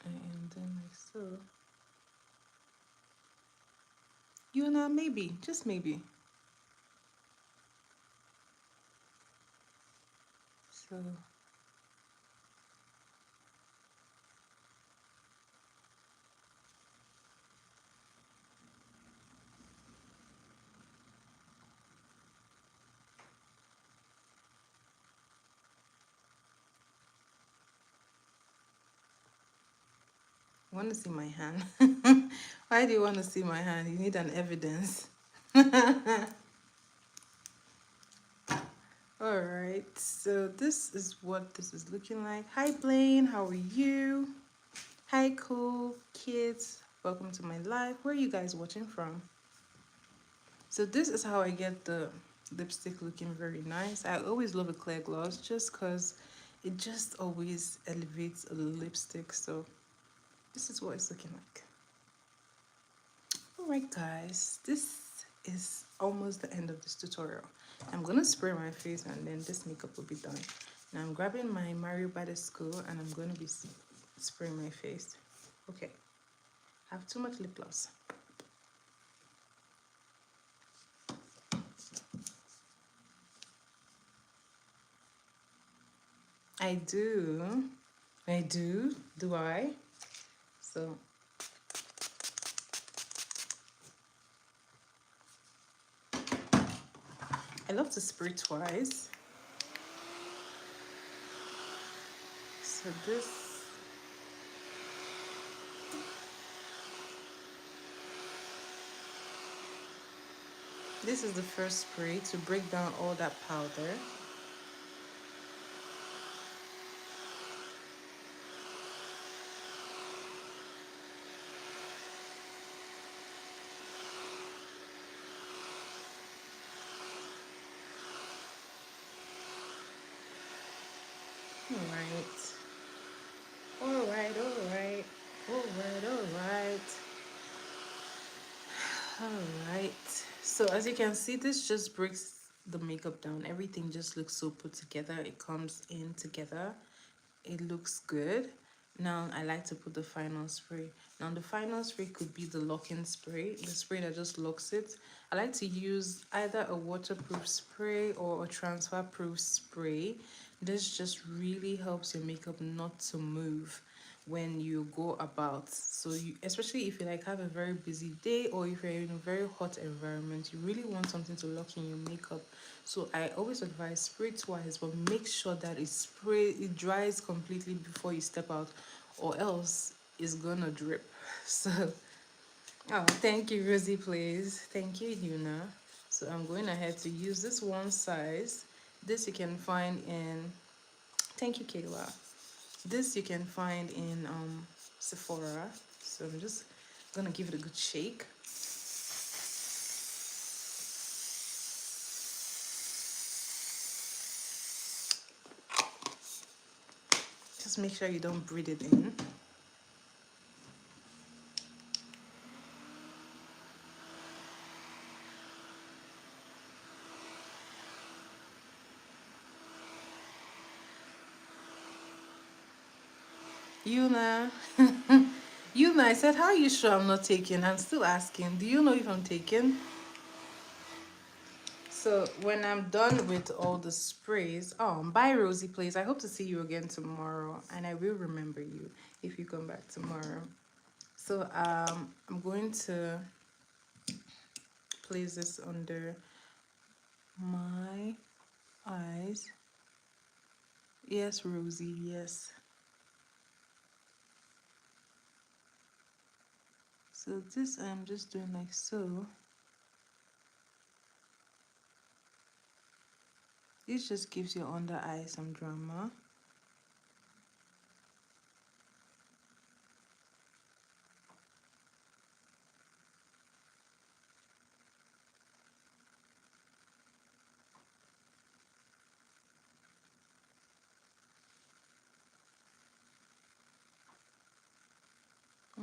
and then like so. You know, maybe, just maybe. So want to see my hand? Why do you want to see my hand? You need an evidence. All right, so this is what this is looking like. Hi Blaine, how are you? Hi cool kids, welcome to my live. Where are you guys watching from? So this is how I get the lipstick looking very nice. I always love a clear gloss just because it just always elevates a lipstick. So this is what it's looking like. All right guys, this is almost the end of this tutorial. I'm gonna spray my face and then this makeup will be done. Now I'm grabbing my Mario Badescu and I'm gonna be spraying my face. Okay, I have too much lip gloss. I do. Do I? So I love to spray twice. So this is the first spray to break down all that powder. Alright. Alright, alright. Alright, alright. Alright. So as you can see, this just breaks the makeup down. Everything just looks so put together. It comes in together. It looks good. Now I like to put the final spray. Now the final spray could be the lock-in spray, the spray that just locks it. I like to use either a waterproof spray or a transfer proof spray. This just really helps your makeup not to move when you go about. So you, especially if you like have a very busy day or if you're in a very hot environment, you really want something to lock in your makeup. So I always advise spray twice, but make sure that it dries completely before you step out, or else it's gonna drip. So oh, thank you, Rosie, please. Thank you, Yuna. So I'm going ahead to use this one size. This you can find in, thank you, Kayla. This you can find in Sephora. So I'm just gonna give it a good shake. Just make sure you don't breathe it in. Yuna. Yuna, I said, how are you sure I'm not taking? I'm still asking. Do you know if I'm taking? So when I'm done with all the sprays, oh, bye Rosie, please. I hope to see you again tomorrow, and I will remember you if you come back tomorrow. So I'm going to place this under my eyes. Yes, Rosie, yes. So this I'm just doing like so. This just gives your under eye some drama.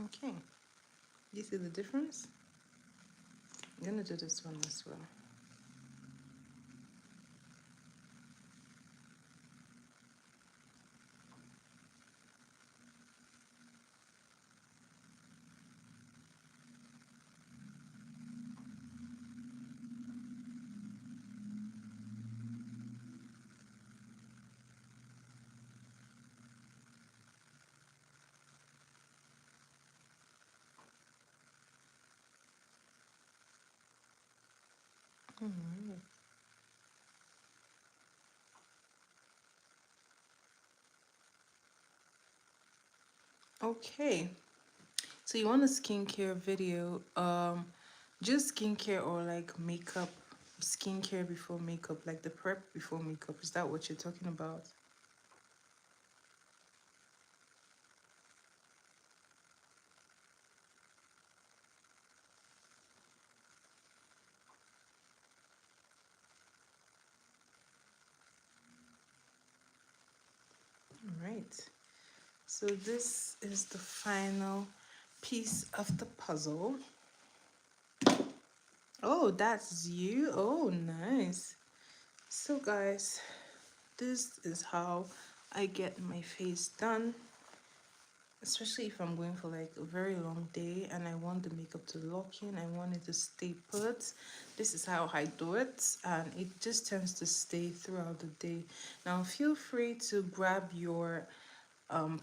Okay, you see the difference? I'm gonna do this one as well. Alright. Okay, so you want a skincare video, just skincare or like makeup, skincare before makeup, like the prep before makeup, is that what you're talking about? All right, so this is the final piece of the puzzle. Oh, that's you. Oh, nice. So guys, this is how I get my face done, especially if I'm going for like a very long day and I want the makeup to lock in, I want it to stay put. This is how I do it, and it just tends to stay throughout the day. Now feel free to grab your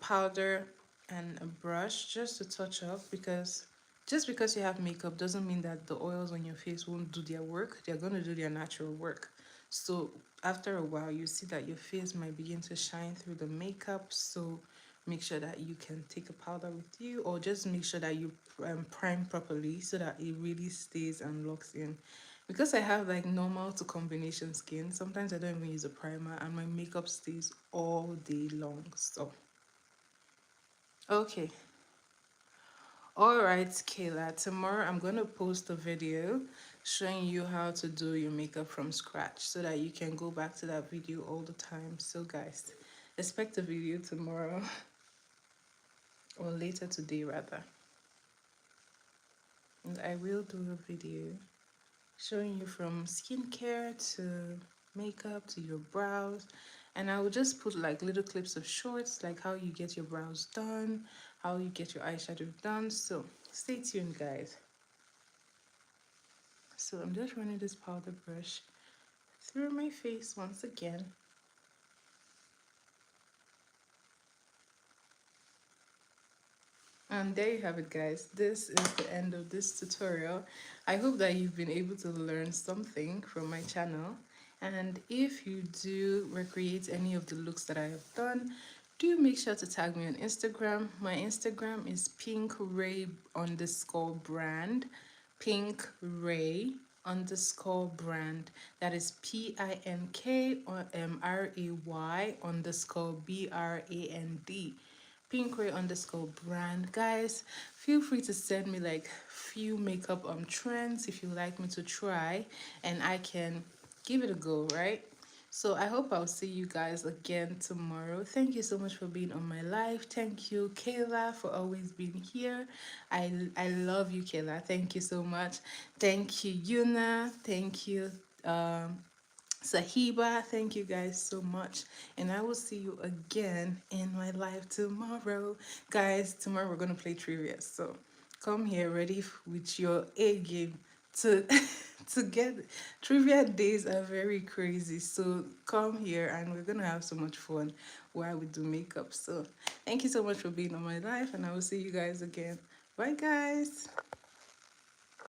powder and a brush just to touch up, because just because you have makeup doesn't mean that the oils on your face won't do their work. They're going to do their natural work. So after a while, you see that your face might begin to shine through the makeup. So make sure that you can take a powder with you, or just make sure that you prime properly so that it really stays and locks in. Because I have like normal to combination skin, sometimes I don't even use a primer and my makeup stays all day long. So, okay. All right, Kayla, tomorrow I'm going to post a video showing you how to do your makeup from scratch so that you can go back to that video all the time. So, guys, expect a video tomorrow or later today, rather. And I will do a video showing you from skincare to makeup to your brows. And I will just put like little clips of shorts, like how you get your brows done, how you get your eyeshadow done. So, stay tuned, guys. So I'm just running this powder brush through my face once again. And there you have it, guys. This is the end of this tutorial. I hope that you've been able to learn something from my channel. And if you do recreate any of the looks that I have done, do make sure to tag me on Instagram. My Instagram is pinkray_brand. Pinkray_brand. That is PINKRAY_BRAND. Pinkray_brand. Guys, feel free to send me like few makeup trends if you like me to try, and I can give it a go, right? So I hope I'll see you guys again tomorrow. Thank you so much for being on my live. Thank you, Kayla, for always being here. I love you, Kayla. Thank you so much. Thank you, Yuna. Thank you, Sahiba. Thank you guys so much. And I will see you again in my live tomorrow. Guys, tomorrow we're going to play trivia. So come here ready with your A game to to get trivia days are very crazy. So come here and we're going to have so much fun while we do makeup. So thank you so much for being on my live and I will see you guys again. Bye guys.